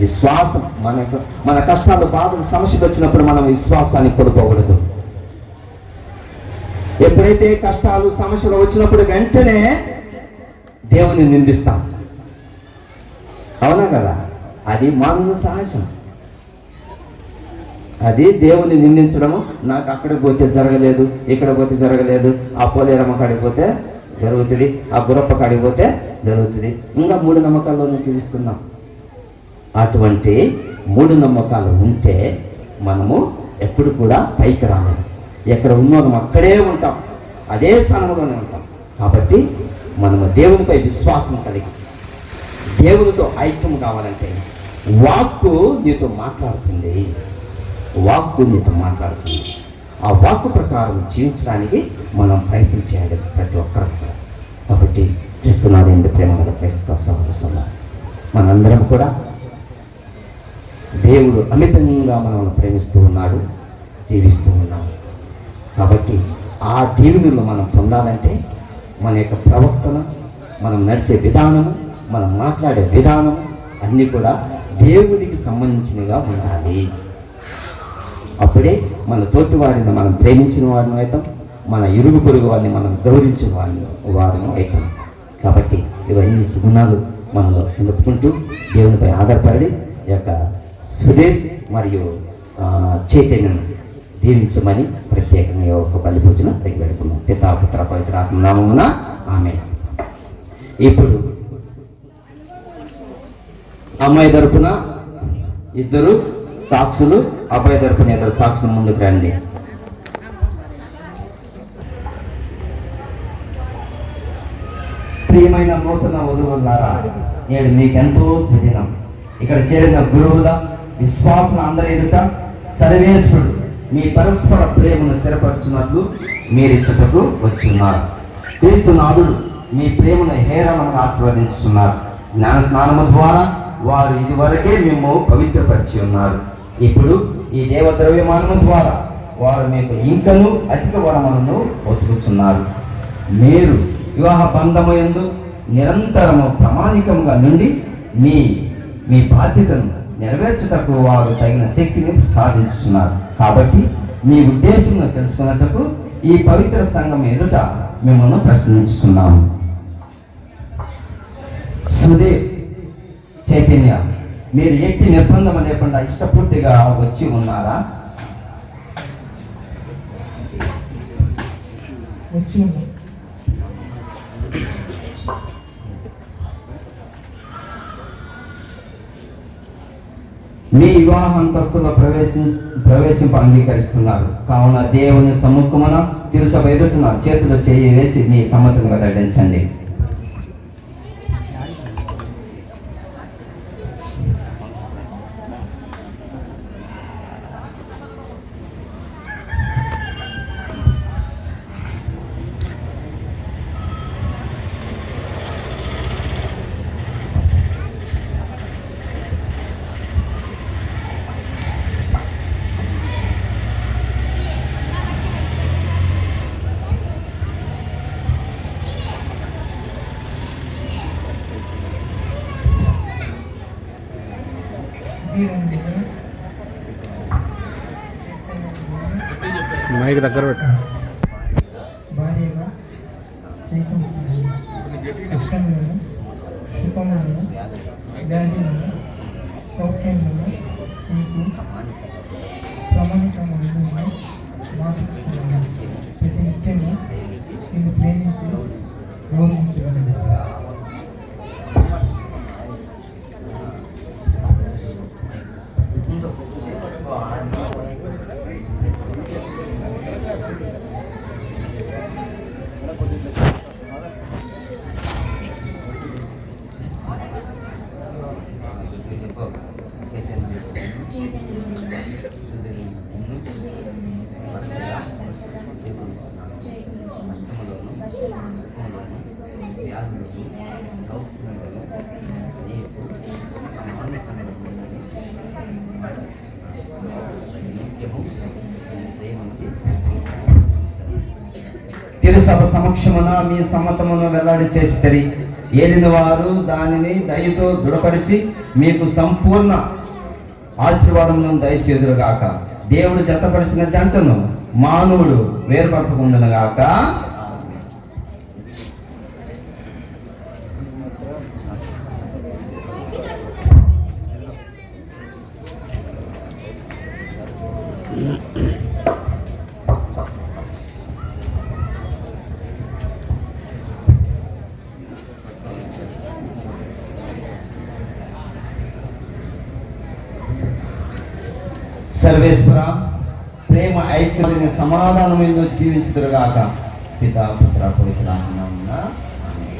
విశ్వాసం, మన కష్టాలు, బాధలు, సమస్యలు వచ్చినప్పుడు మనం విశ్వాసాన్ని కోల్పోకూడదు. ఎప్పుడైతే కష్టాలు, సమస్యలు వచ్చినప్పుడు వెంటనే దేవుని నిందిస్తాం. అవునా కదా? అది మానవ సహజం. అది దేవుని నిందించడము. నాకు అక్కడికి పోతే జరగలేదు, ఇక్కడ పోతే జరగలేదు, ఆ పోలేరమ్మ కాడికి పోతే జరుగుతుంది, ఆ గురప్ప కాడికి పోతే జరుగుతుంది. ఇంకా 3 నమ్మకాల్లోనే జీవిస్తున్నాం. అటువంటి 3 నమ్మకాలు ఉంటే మనము ఎప్పుడు కూడా పైకి రాలేము. ఎక్కడ ఉన్నాం అక్కడే ఉంటాం, అదే స్థానంలోనే ఉంటాం. కాబట్టి మనము దేవునిపై విశ్వాసం కలిగి దేవునితో ఐక్యం కావాలంటే వాక్కు నీతో మాట్లాడుతుంది. ఆ వాక్కు ప్రకారం జీవించడానికి మనం ప్రయత్నం చేయాలి ప్రతి ఒక్కరు. కాబట్టి క్రీస్తునాథుని యందు ప్రేమ గల క్రైస్తవ సహోదరులారా, మనందరం కూడా దేవుడు అమితంగా మనల్ని ప్రేమిస్తూ ఉన్నాడు, జీవిస్తూ ఉన్నాడు. కాబట్టి ఆ దీవెనలు మనం పొందాలంటే మన యొక్క ప్రవర్తన, మనం నడిచే విధానము, మనం మాట్లాడే విధానం అన్నీ కూడా దేవునికి సంబంధించినవిగా ఉండాలి. అప్పుడే మన తోటి వారిని మనం ప్రేమించిన వారిని అవుతాం, మన ఇరుగు పొరుగు వారిని మనం గౌరవించిన వారిని అవుతాం. కాబట్టి ఇవన్నీ సుగుణాలు మనలో నిలుపుకుంటూ దేవునిపై ఆధారపడి ఈ యొక్క సుధీర్ మరియు చైతన్యం దీవించమని ప్రత్యేక మీ యొక్క బలి పూజన దగ్గర పెట్టుకున్నాం. పితా పుత్ర పవిత్ర ఆత్మ నామమున ఆమేన్. ఇప్పుడు అమ్మాయి తరపున ఇద్దరు సాక్షులు, అబ్బాయి తరపున ఇద్దరు సాక్షులు ముందుకు రండి. ప్రియమైన నూతన వధువులారా, నేడు మీకెంతో సుదినం. ఇక్కడ చేరిన గురువుల విశ్వాసం అందరి ఎదుట సర్వేశ్వరుడు మీ పరస్పర ప్రేమను స్థిరపరచున్నట్లు మీరిచ్చటకు వచ్చున్నారు. క్రీస్తునాథుడు మీ ప్రేమను హేరళంగా ఆశీర్వదించుతున్నారు. జ్ఞాన స్నానము ద్వారా వారు ఇదివరకే మేము పవిత్రపరిచి ఉన్నారు. ఇప్పుడు ఈ దేవద్రవ్యమానము ద్వారా వారు మీకు ఇంకను అధిక వరములను పొసుకుచున్నారు. మీరు వివాహ బంధము యందు నిరంతరము ప్రామాణికంగా నుండి మీ బాధ్యతను నెరవేర్చుటకు వారు తగిన శక్తిని సాధించుతున్నారు. కాబట్టి మీ ఉద్దేశం తెలుసుకున్నట్టుకు ఈ పవిత్ర సంఘం ఎదుట మిమ్మల్ని ప్రశ్నించుతున్నాము. సుధీర్, చైతన్య, మీరు ఎట్టి నిర్బంధం లేకుండా ఇష్టపూర్తిగా వచ్చి ఉన్నారా? మీ వివాహ అంతస్తులో ప్రవేశింప అంగీకరిస్తున్నారు. కావున దేవుని సముఖమున తిరుసభ ఎదుటిన చేతులు చేయి వేసి మీ సమ్మతిని వెల్లడించండి. మైక్ దగ్గర పెట్టు. భార్యగా కష్టములను సుఖములను వ్యాధులను సౌఖ్యములను మీకు ప్రామాణికమైన మాట్లాడుతున్నాను. ప్రతి నిత్యము నిన్ను ప్రేమించి గౌరవించగలను. తిరుసభ సమక్షమున మీ సమ్మతమును వెల్లడి చేసిరి. ఏలిన వారు దానిని దయతో దృఢపరిచి మీకు సంపూర్ణ ఆశీర్వాదమును దయచేదురుగాక. దేవుడు జతపరిచిన జంటను మానవుడు వేరుపరపకుండునుగాక. సర్వేశ్వర, ప్రేమ ఐక్యతని సమాధానమైన జీవించుదురుగాక. పితా పుత్ర పవిత్ర నామమున ఆమేన్.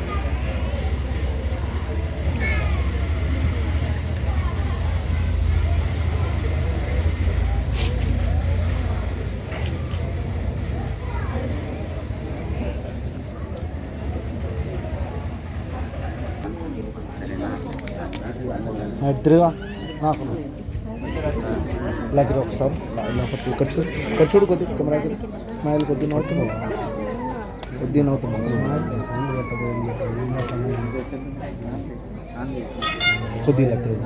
తిరుగా ఇలా తిరుగు ఒకసారి. ఇక్కడ చూడు కొద్దిగా కెమెరాకి స్మైల్ కొద్దిగా నవ్వుతున్నావు, కొద్దిగా నవ్వుతున్నావు. కొద్దిగా తిరుగు,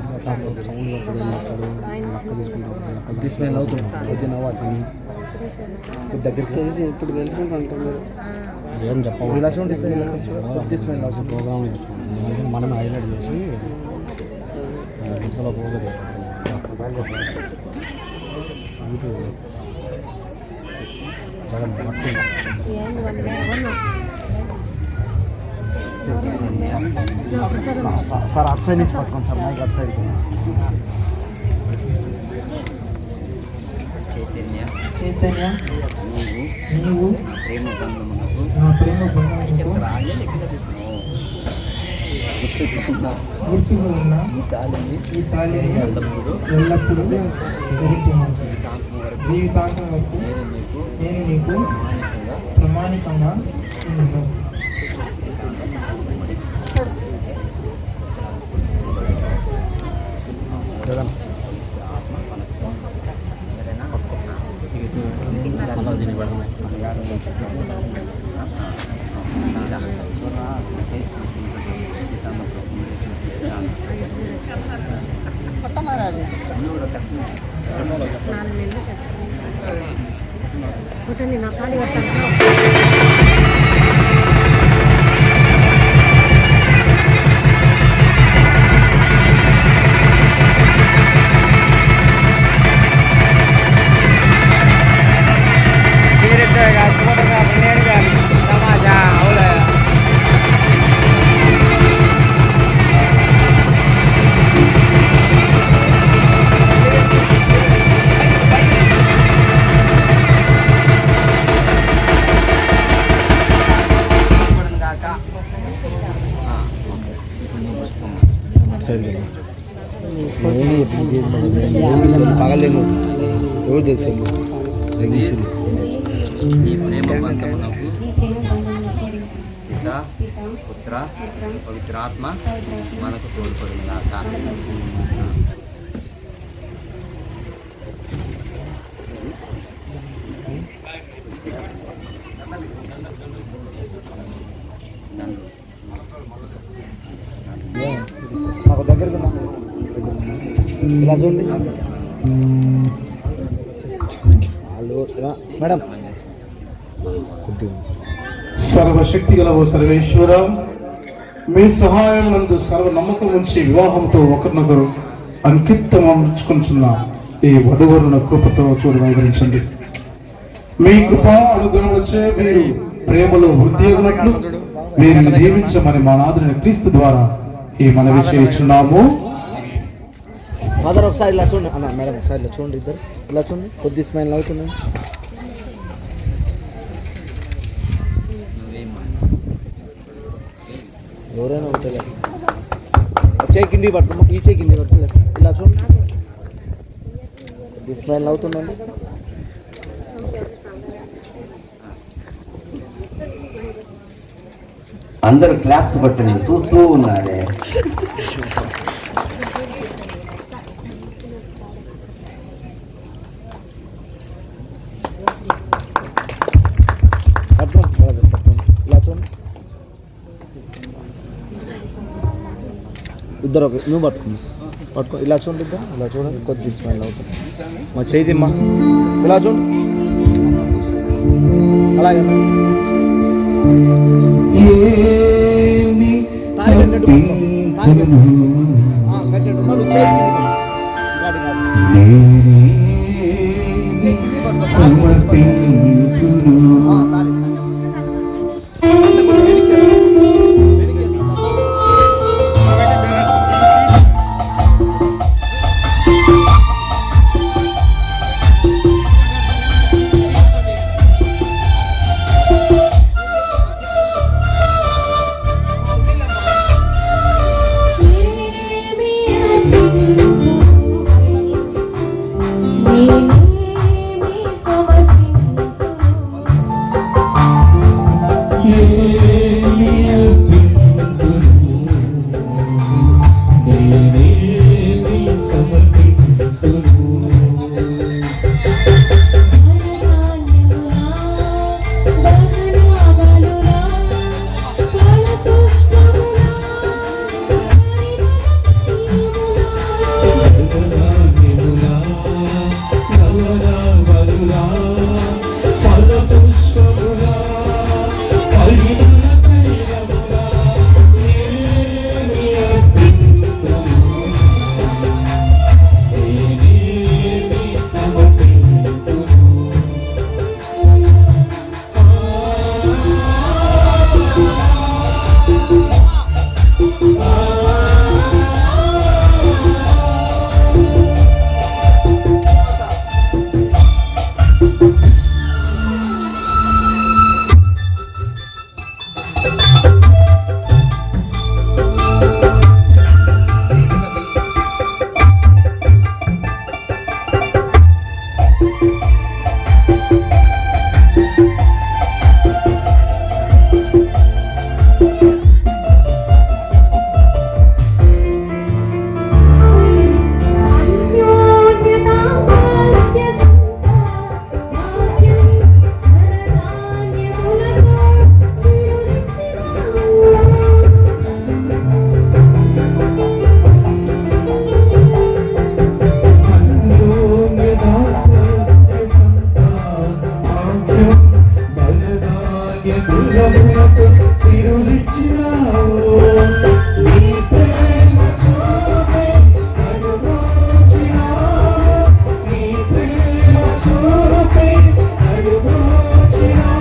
కొద్ది స్మైల్ అవుతున్నావు, కొద్దిగా నవ్వాలి. కొద్ది దగ్గరికి తెలిసి ఇప్పుడు తెలుసుకుంటాను ఏం చెప్పాలి. రిలాక్స్ ఉంటే కొద్ది స్మైల్ అవుతుంది. ప్రోగ్రామ్ మనమే హైలైట్ చేసి పోగదు. సార్ అటు సైడ్ నుంచి పట్టుకోండి సార్ మైక్ అటు సైడ్ చైతన్య నీవు నా ప్రేమ బంధమునకు గుర్తుగా ఉన్న ఈ తాళిని ఎల్లప్పుడూ ధరించున్నాను. జీవితాంతం వరకు నేను నీకు ప్రామాణికంగా ఉన్నాను. నా ఖాళీ పగలేము ఎవరు తెలుసు ఈ ప్రేమ బంధమునకు పిత పుత్ర పవిత్రాత్మ మనకు తోడ్పడును గాక. నాకు దగ్గరికి ఇలా చూడండి మేడం. సర్వశక్తి గల ఓ సర్వేశ్వర, మీ సహాయం నందు సర్వ నమ్మకం ఉంచి వివాహంతో ఒకరినొకరు అంకితం అమర్చుకుంటున్న ఈ వధువరుల కృపతో చూడగలిగించండి. మీ కృప అనుగ్రహములచే మీరు ప్రేమలో వృద్ధి అగినట్లు వీరిని దీవించమని మా నాథుని క్రీస్తు ద్వారా ఈ మనవి చేయుచున్నాము. మదర్ ఒకసారి ఇలా చూడండి అన్న, మేడం ఒకసారి ఇలా చూడండి, ఇద్దరు ఇలా చూడండి, కొద్ది స్మైల్ అవుతున్నాయి. ఎవరైనా ఉంటాయి చేయి కింది పట్టు, ఈ చేయి కింది పట్టు, ఇలా చూడండి, కొద్ది స్మైల్ అవుతుందండి. అందరూ క్లాప్స్ పట్టండి, చూస్తూ ఉన్నారే. ఇలా చూడండి, ఇద్దరు ఒక నువ్వు పట్టుకో ఇలా చూడండి, ఇద్దరు ఇలా చూడండి, కొద్ది స్మైల్ అవుతుంది. మా చేతిమ్మా ఇలా చూడండి, అలాగే నేనేమి సమర్పించు బలధాన్య కులములకు సిరులిచ్చినావు నీ ప్రేమ చూపే కరుణించినావు నీ ప్రేమ చూపే కరుణించినావు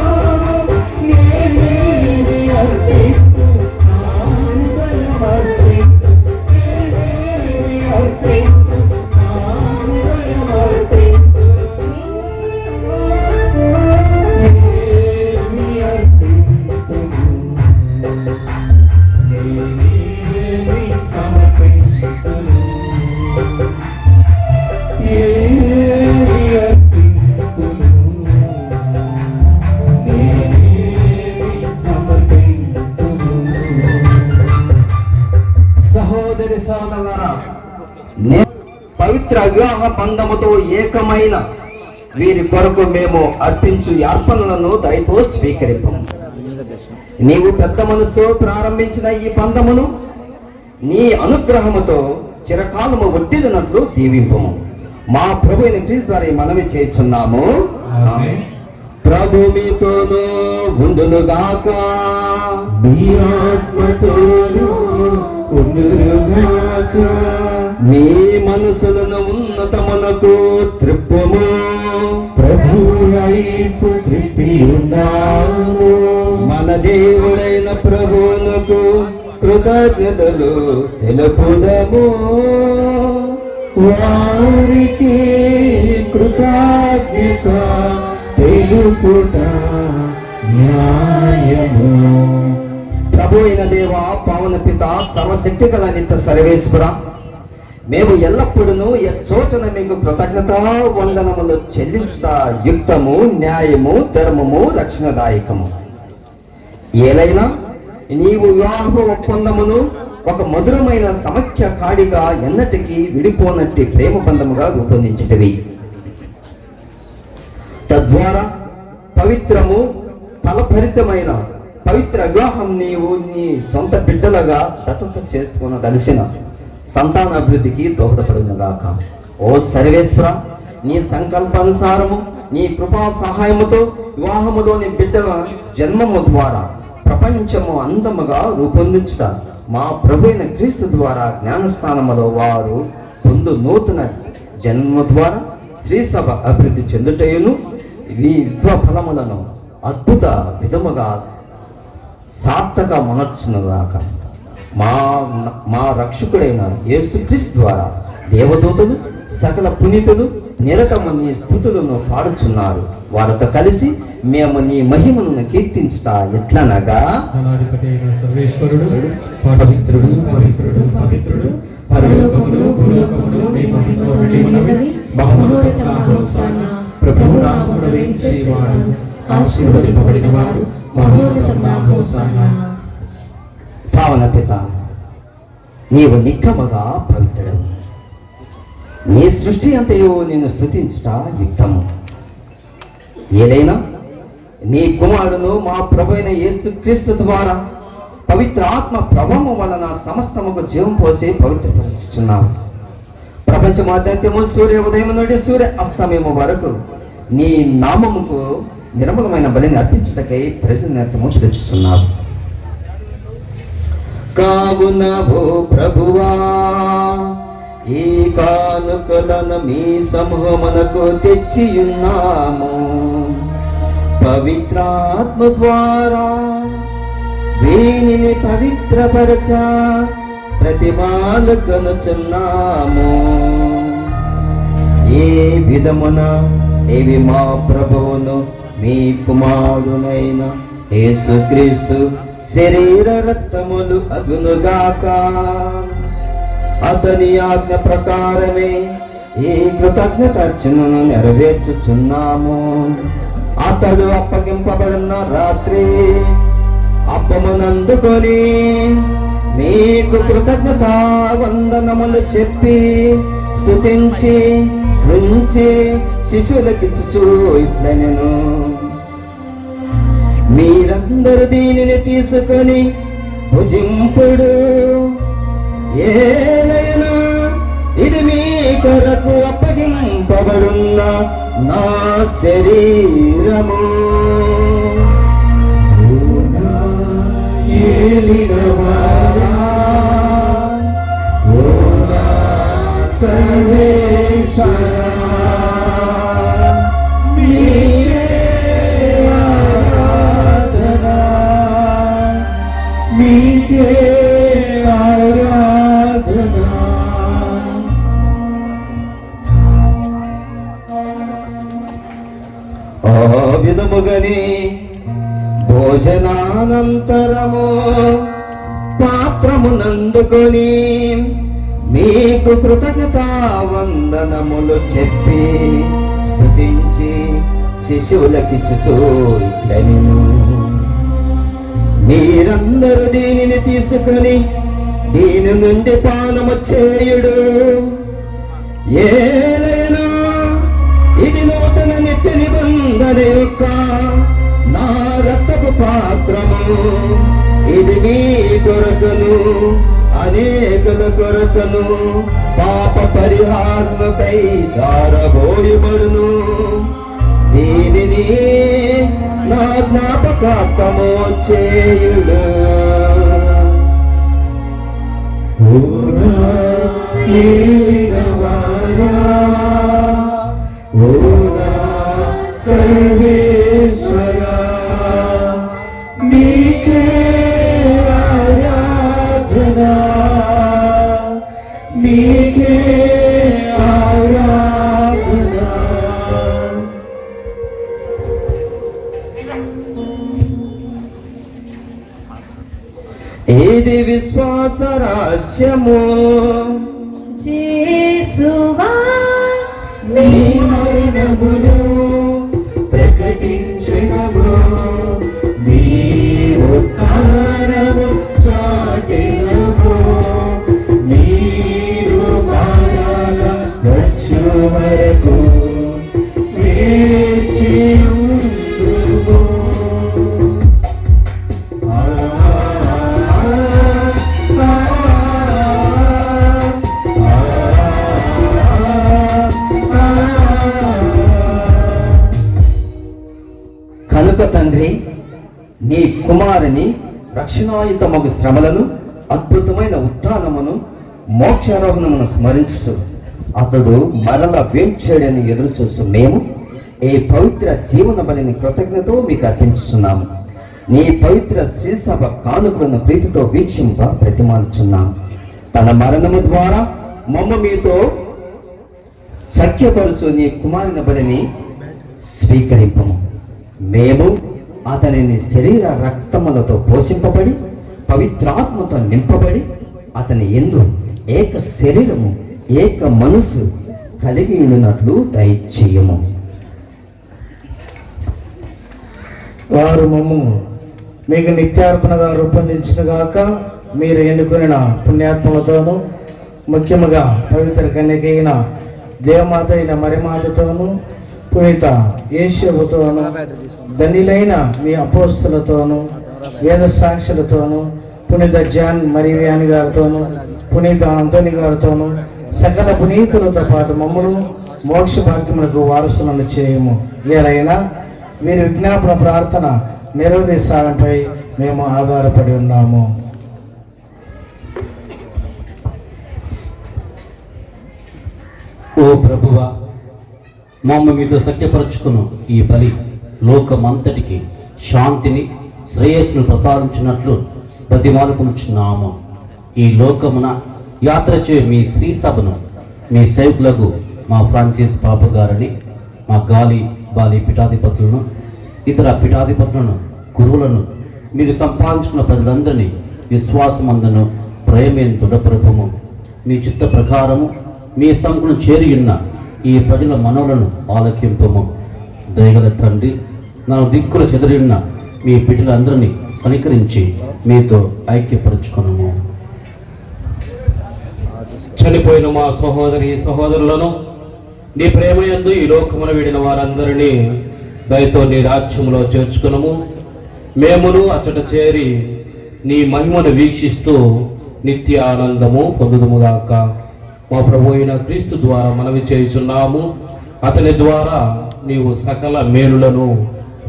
నేనేమి అర్పిస్తూ నా హృదయం అర్పిస్తూ నేనేమి అర్పిస్తూ నా హృదయం అర్పిస్తూ ఏమి అర్పిస్తును నేనేమి సమర్పిస్తును ఏమి అర్పిస్తును నేనేమి సమర్పిస్తును. సహోదరి సోదరులారా, పవిత్ర వివాహ బంధముతో ఏకమైన వీరి కొరకు మేము అర్పించు అర్పణలను దయతో స్వీకరింపము. నీవు పెద్ద మనసుతో ప్రారంభించిన ఈ బంధమును నీ అనుగ్రహముతో చిరకాలము ఒట్టిదినట్లు దీవింపము. మా ప్రభు అయిన క్రీస్తు ద్వారా ఈ మనవి చేస్తున్నాము. ప్రభు మీతోనూ ఉండునుగాక. మీ ఆత్మతోను ఉండునుగాక. మీ మనసులను ఉన్నతమునకు త్రిప్పుము. ప్రభు వైపు త్రిప్పి ఉన్నాము. మన దేవుడైన ప్రభువునకు కృతజ్ఞతలు తెలుపుదము. వారికి కృతజ్ఞత తెలుపుట న్యాయము. ప్రభు అయిన దేవ, పవన పిత, సర్వశక్తి గల నిత్య సర్వేశ్వర, మేము ఎల్లప్పుడూ ఎచ్చోటన మీకు కృతజ్ఞత వందనములు చెల్లించుట యుక్తము, న్యాయము, ధర్మము, రక్షణదాయకము. ఏలైనా నీవు వివాహ ఒప్పందమును ఒక మధురమైన సమైక్య కాడిగా ఎన్నటికీ విడిపోనట్టి ప్రేమ బంధముగా రూపొందించితివి. తద్వారా పవిత్రము ఫలభరితమైన పవిత్ర వివాహం నీవు నీ సొంత బిడ్డలుగా దత్తత చేసుకున్న దలిసిన సంతానాభివృద్ధికి దోహదపడునుగాక. ఓ సర్వేశ్వర, నీ సంకల్పానుసారము నీ కృపా సహాయముతో వివాహములోని బిడ్డల జన్మము ద్వారా ప్రపంచము అందముగా రూపొందించుట మా ప్రభు అయిన క్రీస్తు ద్వారా జ్ఞానస్థానములో వారు పొందు నూతన జన్మ ద్వారా శ్రీసభ అభివృద్ధి చెందుటయును విశ్వ ఫలములను అద్భుత విధముగా సార్థక మనర్చునుగాక. మా రక్షకుడైన యేసుక్రీస్తు ద్వారా దేవదూతలు సకల పునీతులు నిరతము నీ స్తుతులను పాడుచున్నారు. వారితో కలిసి మేము నీ మహిమను కీర్తించుట ఎట్లనగా, అనాధిపతి అయిన సర్వేశ్వరుడు పవిత్రుడు పవిత్రుడు పవిత్రుడు పరలోకములు భూలోకములు మీ మహిమతో నిండినవి. మహోన్నత హోసానా. ప్రభువు నామమున వేంచేవాడు ఆశీర్వదింపబడినవాడు. మహోన్నత హోసానా. పావన పిత, నీవు నిక్కముగా పవిత్రుడు. నీ సృష్టి అంతయు నిన్ను స్తుతించుట యుక్తము. ఏదైనా నీ కుమారుడును మా ప్రభు అయిన యేసుక్రీస్తు ద్వారా పవిత్ర ఆత్మ ప్రభావం వలన సమస్తముకు జీవం పోసి పవిత్రపరుచుచున్నావు. ప్రపంచమాద్యంతము సూర్య ఉదయం నుండి సూర్య అస్తమయము వరకు నీ నామముకు నిర్మలమైన బలిని అర్పించటకై ప్రజలను పిలుచుచున్నావు. కావున ఓ ప్రభువా, ఈ కానుకలను మీ సమూహమునకు తెచ్చియున్నాము. పవిత్రాత్మ ద్వారా వీనిని పవిత్రపరచ ప్రతిమాలకనుచున్నాము. ఏ విధమున ఇవి మా ప్రభువును మీ కుమారునైన యేసుక్రీస్తు శరీర రక్తములు అగునుగాక. అతని ఆజ్ఞ ప్రకారమే ఈ కృతజ్ఞతార్చనను నెరవేర్చుచున్నాము. అతడు అప్పగింపబడిన రాత్రి అప్పమునందుకొని మీకు కృతజ్ఞత వందనములు చెప్పి స్తుతించి త్రుంచి శిశువులకిచ్చుచు ఇట్లనెను, మీరందరూ దీనిని తీసుకొని భుజింపుడు. ఏలైనా ఇది మీ కొరకు అప్పగింపబడిన పంపబడున్న నా శరీరము. ఏలినవారా, ఓ నా సర్వేశ్వరా, నీకే ఆరాధన, నీకే ఆరాధన. ఆ విధముగని భోజనానంతరము పాత్రమునందుకొని మీకు కృతజ్ఞతా వందనములు చెప్పి స్తుతించి శిశువులకిచ్చుచూ ఇట్లనెను, మీరందరూ దీనిని తీసుకొని దీని నుండి పానము చేయుడు. ఏలైనా ఇది నూతన నిత్య నిబంధన యొక్క నా రక్తపు పాత్రము. ఇది మీ కొరకును అనేకుల కొరకును పాప పరిహారముకై దారబోయబడును. దీనిని నా జ్ఞాపకార్థము చేయుడు. ఓ నా ఏలినవారా, ఓ నా సర్వేశ్వరా, నీకే ఆరాధన, నీకే ఆరాధన. ఇది విశ్వాస రహస్యము, యేసువా నీ మరణమును ప్రకటించెదము, నీ ఉత్థానము చాటెదము. మీరు మరలా వచ్చు వరకు వేచి ఉందుము. కనుక తండ్రి, నీ కుమారుని రక్షణాయుతమగు శ్రమలను, అద్భుతమైన ఉత్థానమును, మోక్షారోహణమును స్మరించు అతడు మరల వేంచేడని ఎదురు చూస్తూ మేము ఈ పవిత్ర జీవన బలిని కృతజ్ఞతతో మీకు అర్పించుచున్నాము. నీ పవిత్ర శ్రీసభ కానుకలను ప్రీతితో వీక్షింప ప్రతిమాలుచున్నాము. తన మరణము ద్వారా మమ్మ మీతో సఖ్యపరుచు నీ కుమారుని బలిని స్వీకరింపము. మేము అతనిని శరీర రక్తములతో పోషింపబడి పవిత్రాత్మతో నింపబడి అతని యందు ఏక శరీరము ఏక మనసు కలిగి ఉండినట్లు దయచేయము. వారు మమ్ము మీకు నిత్యార్పణగా రూపొందించిన గాక. మీరు ఎన్నుకున్న పుణ్యాత్మలతోనూ ముఖ్యముగా పవిత్ర కన్యకైన దేవమాత అయిన మరిమాతతోనూ పునీత యేషువుతోనూ ధనిలైన మీ అపోస్తులతోనూ వేద సాక్షులతోనూ పునీత జాన్ మరియాని గారితోనూ పునీత అంతోని గారితోనూ సకల పునీతులతో పాటు మమ్మను మోక్ష భాగ్యములకు వారసులను చేయము. ఏలైనా వీరి విజ్ఞాపన ప్రార్థన నిరోధిస్తానంపై మేము ఆధారపడి ఉన్నాము. ఓ ప్రభువా, మమ్మ మీతో సఖ్యపరచుకును ఈ బలి లోకమంతటికి శాంతిని శ్రేయస్సును ప్రసాదించినట్లు ప్రతిమానుకుంటున్నాము. ఈ లోకమున యాత్ర చే మీ శ్రీ సభను మీ సేవకులకు మా ఫ్రాన్సిస్ పాప గారిని, మా గాలి బాలి పీఠాధిపతులను, ఇతర పీఠాధిపతులను, గురువులను, మీరు సంపాదించుకున్న ప్రజలందరినీ విశ్వాసమందును ప్రేమేను దృఢపరపము. మీ చిత్త ప్రకారము మీ సంకును చేరియున్న ఈ ప్రజల మనవులను ఆలకింపము. దయగల తండ్రి, నా దిక్కులు చెదిరిన్న మీ బిడ్డలందరినీ కనికరించి మీతో ఐక్యపరచుకున్నాము. చనిపోయిన మా సహోదరి సహోదరులను నీ ప్రేమయందు ఈ లోకమున వీడిన వారందరినీ దయతో నీ రాజ్యములో చేర్చుకునము. మేమును అచ్చట చేరి నీ మహిమను వీక్షిస్తూ నిత్య ఆనందము పొందుదుముగాక. మా ప్రభు అయిన క్రీస్తు ద్వారా మనవి చేయుచున్నాము. అతని ద్వారా నీవు సకల మేలులను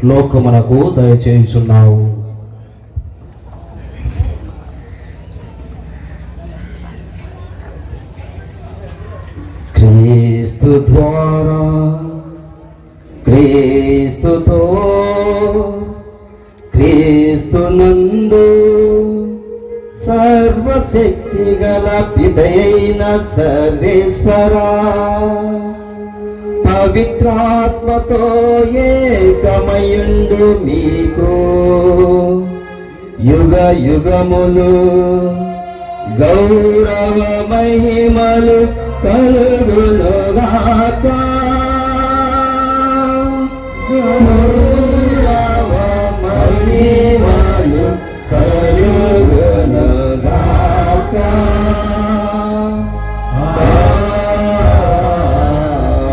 లోకమునకు దయచేయుచున్నావు. క్రీస్తు ద్వారా క్రీస్తుతో క్రీస్తునందు సర్వశక్తి గల పితయైన సర్వేశ్వరా పవిత్రాత్మతో ఏకమయుండు మీకు యుగ యుగములు గౌరవ మహిమలు కలుగునుగాక. గౌరవ మహిమలు కలుగునుగాక.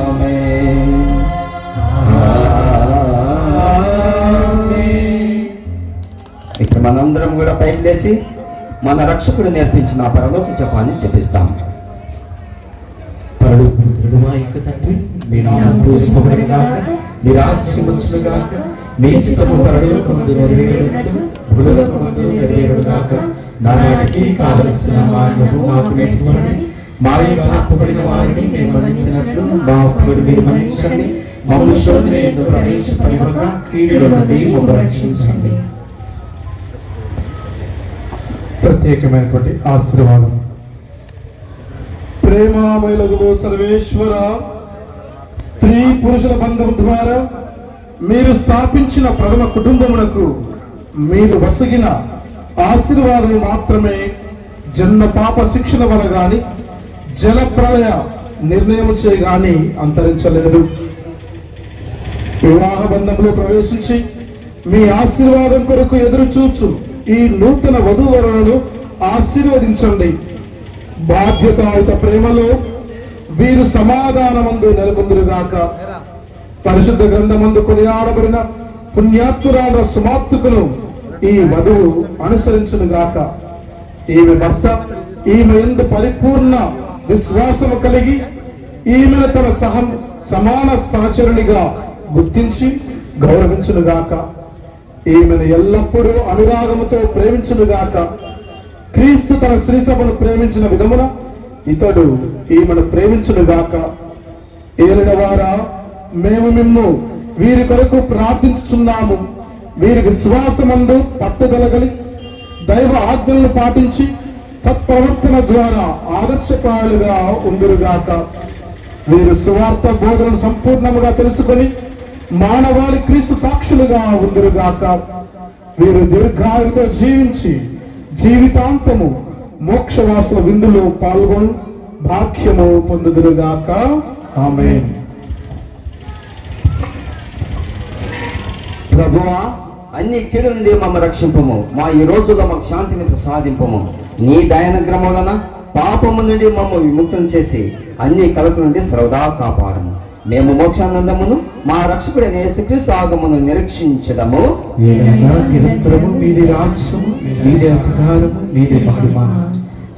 ఆమేన్. ఆమేన్. ఇప్పుడు మనందరం కూడా పైకి లేసి మన రక్షకుడు నేర్పించిన పరలోక జపాన్ని జపిస్తాం. తండ్రి, మీ నామం పూజింపబడుగాక, మీ రాజ్యం వచ్చుగాక, మీ చిత్తము పరలోకమందు నెరవేరునట్లు భూలోకమందు నెరవేరుగాక. నానాటికి కావలసిన మానవు మాకు నేర్చుకోండి, మా యొక్క అప్పుబడిన వారిని మేము మన్నించినట్లు మా అప్పులు మీరు మన్నించండి. మమ్మల్ని శోధన యందు ప్రవేశపడక కీడుల నుండి మమ్మల్ని రక్షించండి. ప్రత్యేకమైనటువంటి ఆశీర్వాదం. ప్రేమామయులగు సర్వేశ్వర, స్త్రీ పురుషుల బంధం ద్వారా మీరు స్థాపించిన ప్రథమ కుటుంబమునకు మీరు వసగిన ఆశీర్వాదం మాత్రమే జన్మ పాప శిక్షణ వల్ల గాని జల ప్రళయ నిర్ణయం చేయగాని అంతరించలేదు. వివాహ బంధంలో ప్రవేశించి మీ ఆశీర్వాదం కొరకు ఎదురు చూచు ఈ నూతన వధూవరులను ఆశీర్వదించండి. బాధ్యతాయుత ప్రేమలో వీరు సమాధానమందు నెలకొందురుగాక. పరిశుద్ధ గ్రంథమందు కొనియాడబడిన పుణ్యాత్మురాల సుమాత్తుకును ఈ వధువు అనుసరించునుగాక. ఈమె భర్త ఈమె యందు పరిపూర్ణ విశ్వాసము కలిగి ఈమెను తన సమాన సహచరునిగా గుర్తించి గౌరవించునుగాక. ఈమెను ఎల్లప్పుడూ అనురాగముతో ప్రేమించునుగాక. క్రీస్తు తన శ్రీ సభను ప్రేమించిన విధమున ఇతడు ఈమెను ప్రేమించునుగాక. ఏలినవారా, మేము మిమ్ము వీరి కొరకు ప్రార్థించుచున్నాము. వీరి విశ్వాసమందు పట్టుదలగలి దైవ ఆజ్ఞలను పాటించి సత్ప్రవర్తన ద్వారా ఆదర్శప్రాయులుగా ఉందురుగాక. వీరు సువార్త బోధనను సంపూర్ణముగా తెలుసుకొని మానవాళి క్రీస్తు సాక్షులుగా ఉందురుగాక. వీరు దీర్ఘాయుతో జీవించి జీవితాంతము మోక్షవాసుల విందులో పాల్గొని భాగ్యము పొందుదురుగాక. ఆమేన్. ప్రభువా, అన్ని కీడు నుండి మమ్మల్ని రక్షింపము. మా ఈ రోజుల్లో మాకు శాంతిని ప్రసాదింపము. నీ దయానుగ్రహం వలన పాపము నుండి మమ్మల్ని విముక్తం చేసి అన్ని కలత నుండి సర్వదా కాపాడము. మేము మోక్షానందమును మా రక్షకుడైన యేసుక్రీస్తు ఆగమను నిరీక్షించదము. నిరంతరము మీది రాజ్యము, మీది అధికారము, మీది మహిమ.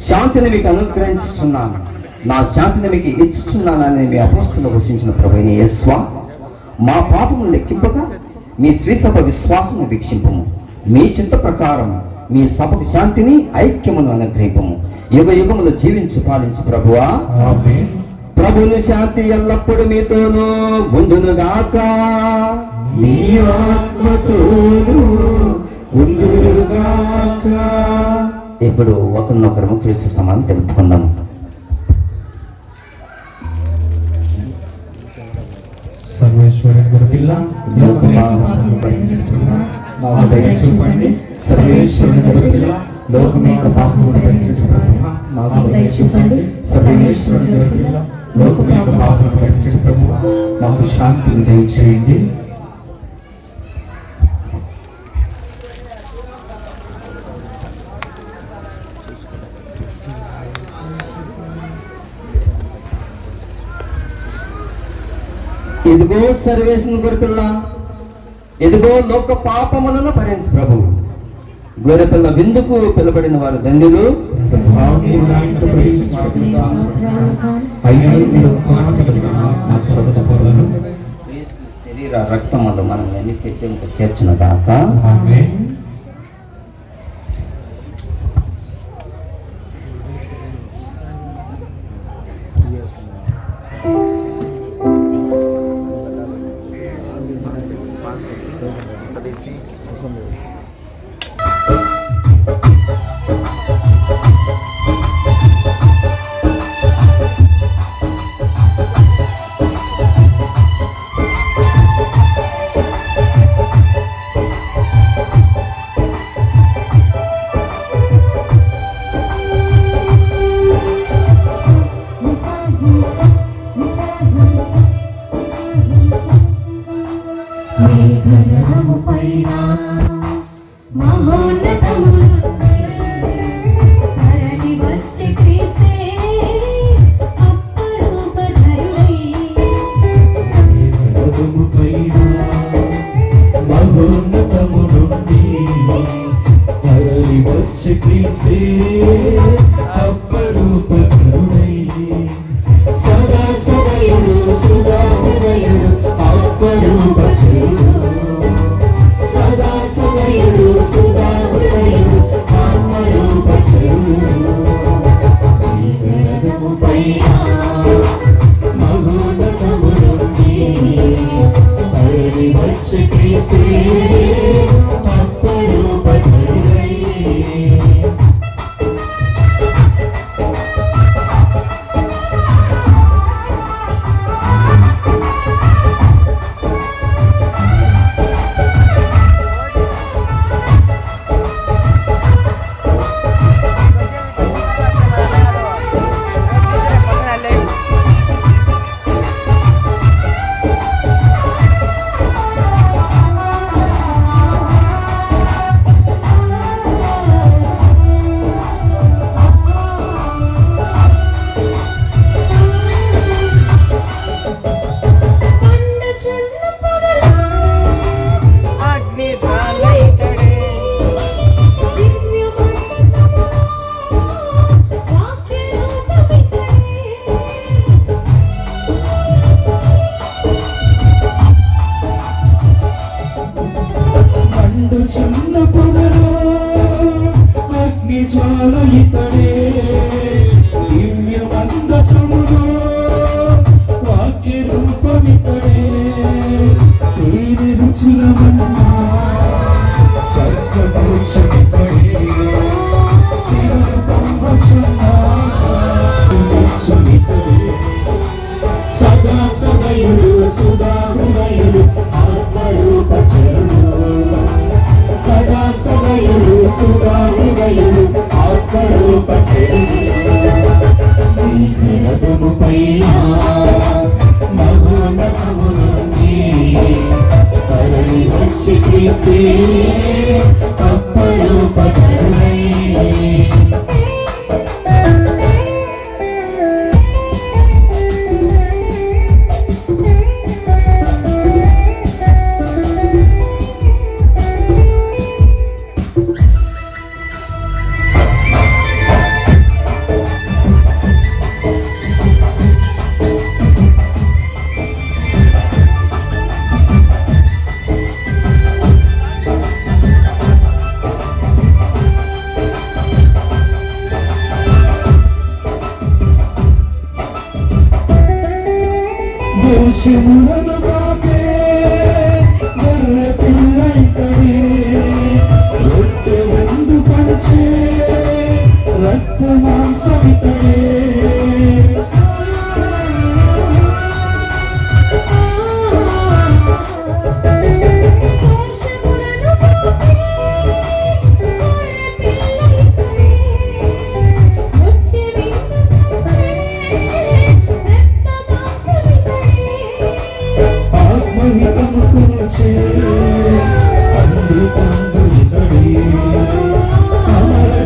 శాంతిని మీకు అనుగ్రహించుచున్నాను, నా శాంతిని మీకు ఇచ్చుచున్నానని మీ అపోస్తులు ఘోషించిన ప్రభువైన యేసువా, మా పాపమును లెక్కింపగా మీ శ్రీ సభ విశ్వాసము వీక్షింపము. మీ చిత్త ప్రకారం మీ సభకు శాంతిని ఐక్యమును అనుగ్రహింపము. యుగ యుగములు జీవించు పాలించు ప్రభువా. ప్రభుని శాంతి ఎల్లప్పుడూ మీతోనూ ఉండునుగాక. మీ ఆత్మతోనూ ఉండునుగాక. ఇప్పుడు ఒకరినొకరు క్రీస్తు సమానం తెలుపుకుందాము. సర్వేశ్వరుని గొర్రెపిల్ల, సర్వేశ్వరుని గొర్రెపిల్ల, లోకం యొక్క పాపమును పరిహరించు ప్రభువా, మాకు దయ చూపండి. సర్వేశ్వరుని గొర్రెపిల్ల, లోకం యొక్క పాపమును పరిహరించు ప్రభువా, మాకు శాంతిని దయచేయండి. ఇదిగో సర్వేశ్వరుని గొర్రెపిల్ల, ఇదిగో లోక పాపములను భరించు ప్రభు. గొర్రెపిల్ల విందుకు పిలబడిన వారు ధన్యులు. మీరు నా ఇంట ప్రవేశించకుండా అయినా మీరు ఒక్క మాట పలికినా నా స్వస్థత పొందను. క్రీస్తు శరీర రక్తములు మనం నిత్య జీవముకు చేర్చును గాక. ఆమేన్.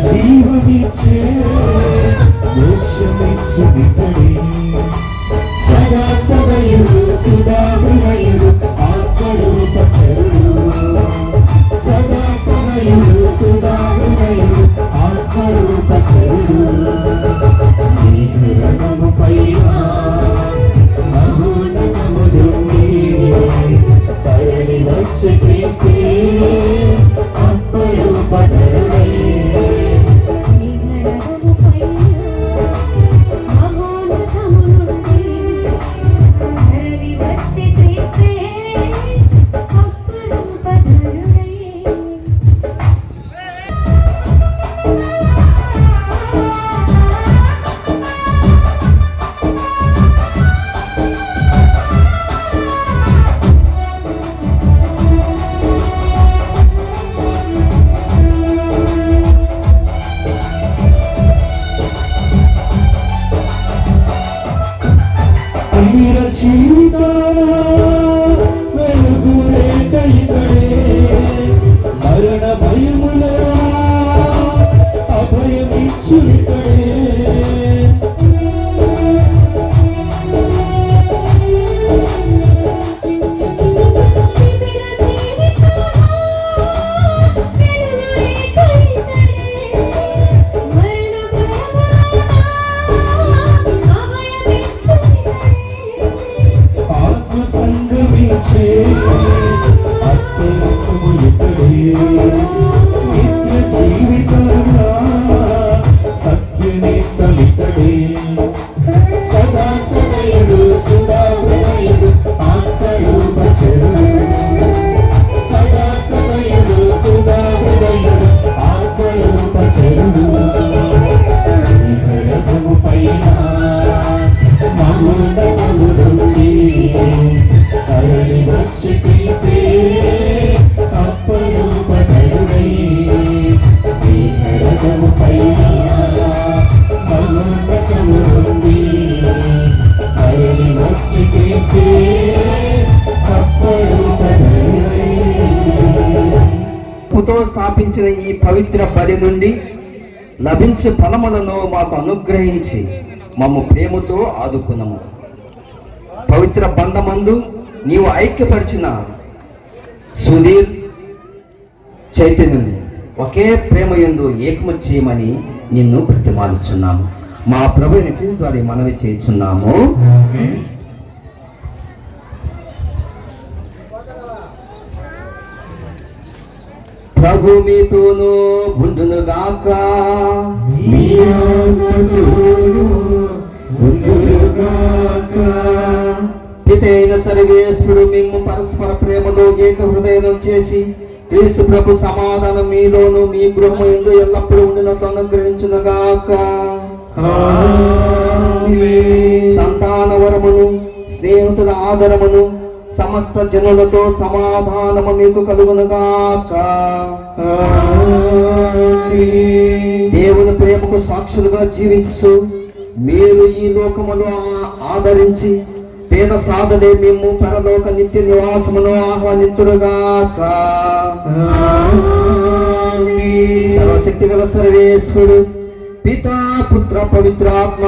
జీవమిచ్చే మోక్ష క్రీస్తే అపరూపధరుడై వీర జీవితాన వెలుగు రేఖ ఇతడే మరణ భయముల అభయమిచ్చు ఇతడే సంగమించే అత్యవసము ఇతడే నిత్య జీవితంగా సత్యనేస్తమితడే సదా సదయుడు సుధాహృదయుడు ఆత్మరూపచరుడు సదా సదయుడు సుధాహృదయుడు ఆత్మరూపచరుడు రథము పైన మహోన్నతముడుంది అరలి వచ్చి క్రీస్తే అపరూపధరుడై రథము పైన మహోన్నతముడుంది అరలి వచ్చి క్రీస్తే అపరూపధరుడై. తో స్థాపించిన ఈ పవిత్ర బలి నుండి లభించే ఫలములను మాకు అనుగ్రహించి మమ్ము ప్రేమతో ఆదుకునము. పవిత్ర బంధమందు నీవు ఐక్యపరిచిన సుధీర్ చైతన్యుని ఒకే ప్రేమ యందు ఏకము చేయమని నిన్ను ప్రతిమాలుచున్నాము. మా ప్రభు క్రీస్తు ద్వారా మనవి చేయుచున్నాము. ప్రభు మీతోను ఉండునుగాక. పితైన సర్వేశ్వరుడు మేము పరస్పర ప్రేమలో ఏక హృదయం చేసి క్రీస్తు ప్రభు సమాధానం మీలోను మీ గృహము యందు ఎల్లప్పుడూ ఉండినట్లు అనుగ్రహించునుగాక. సంతాన వరమును స్నేహితుల ఆదరమును సమస్త జనులతో సమాధానము మీకు కలుగునుగాక. దేవుని ప్రేమకు సాక్షులుగా జీవించు మీరు ఈ లోకమును ఆదరించి పేద సాధలే మేము పరలోక నిత్య నివాసమును ఆహ్వానితురుగాక. సర్వశక్తి గల సర్వేశ్వరుడు పితా పుత్ర పవిత్రాత్మ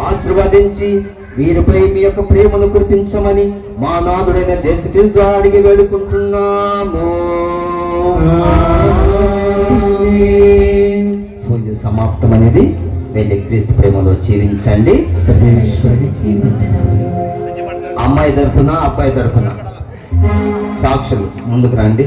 ఆశీర్వదించి వీరిపై మీ యొక్క ప్రేమను కురిపించమని మా నాథుడైన యేసుక్రీస్తు ద్వారా అడిగి వేడుకుంటున్నాము. పూజ సమాప్తం అనేది వెళ్ళి క్రీస్తు ప్రేమలో జీవించండి. అమ్మాయి తరపున అబ్బాయి తరపున సాక్షులు ముందుకు రండి.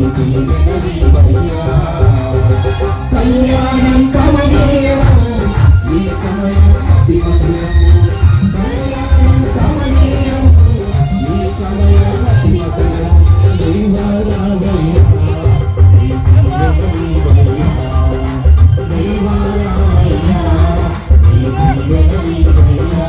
దీవెనలీవయ్యా. కళ్యాణం కమనీయం ఈ సమయం అతి మధురం. కళ్యాణం కమనీయం ఈ సమయం అతి మధురం. దైవా రావయ్యా నీ దీవెనలీవయ్యా. దైవా రావయ్యా నీ దీవెనలీవయ్యా.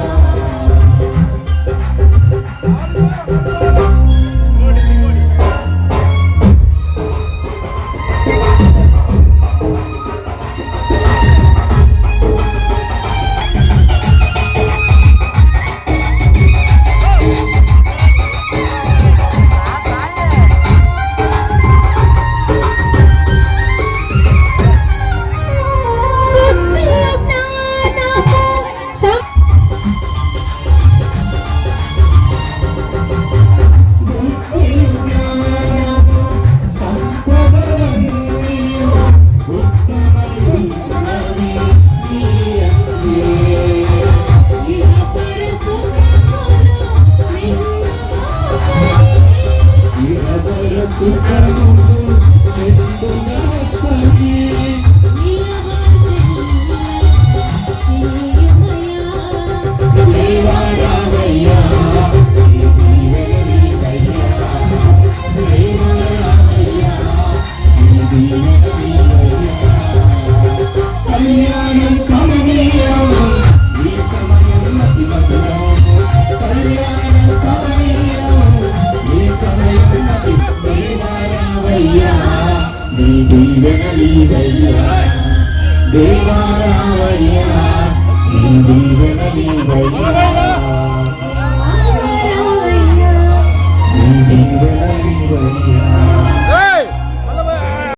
కళ్యాణం కమనీయం ఈ సమయం అతి మధురం. కళ్యాణం కమనీయం ఈ సమయం అతి దేవా రావయ్యా నీ దీవెనలీవయ్యా. దేవా రావయ్యా నీ దీవెనలీవయ్యా.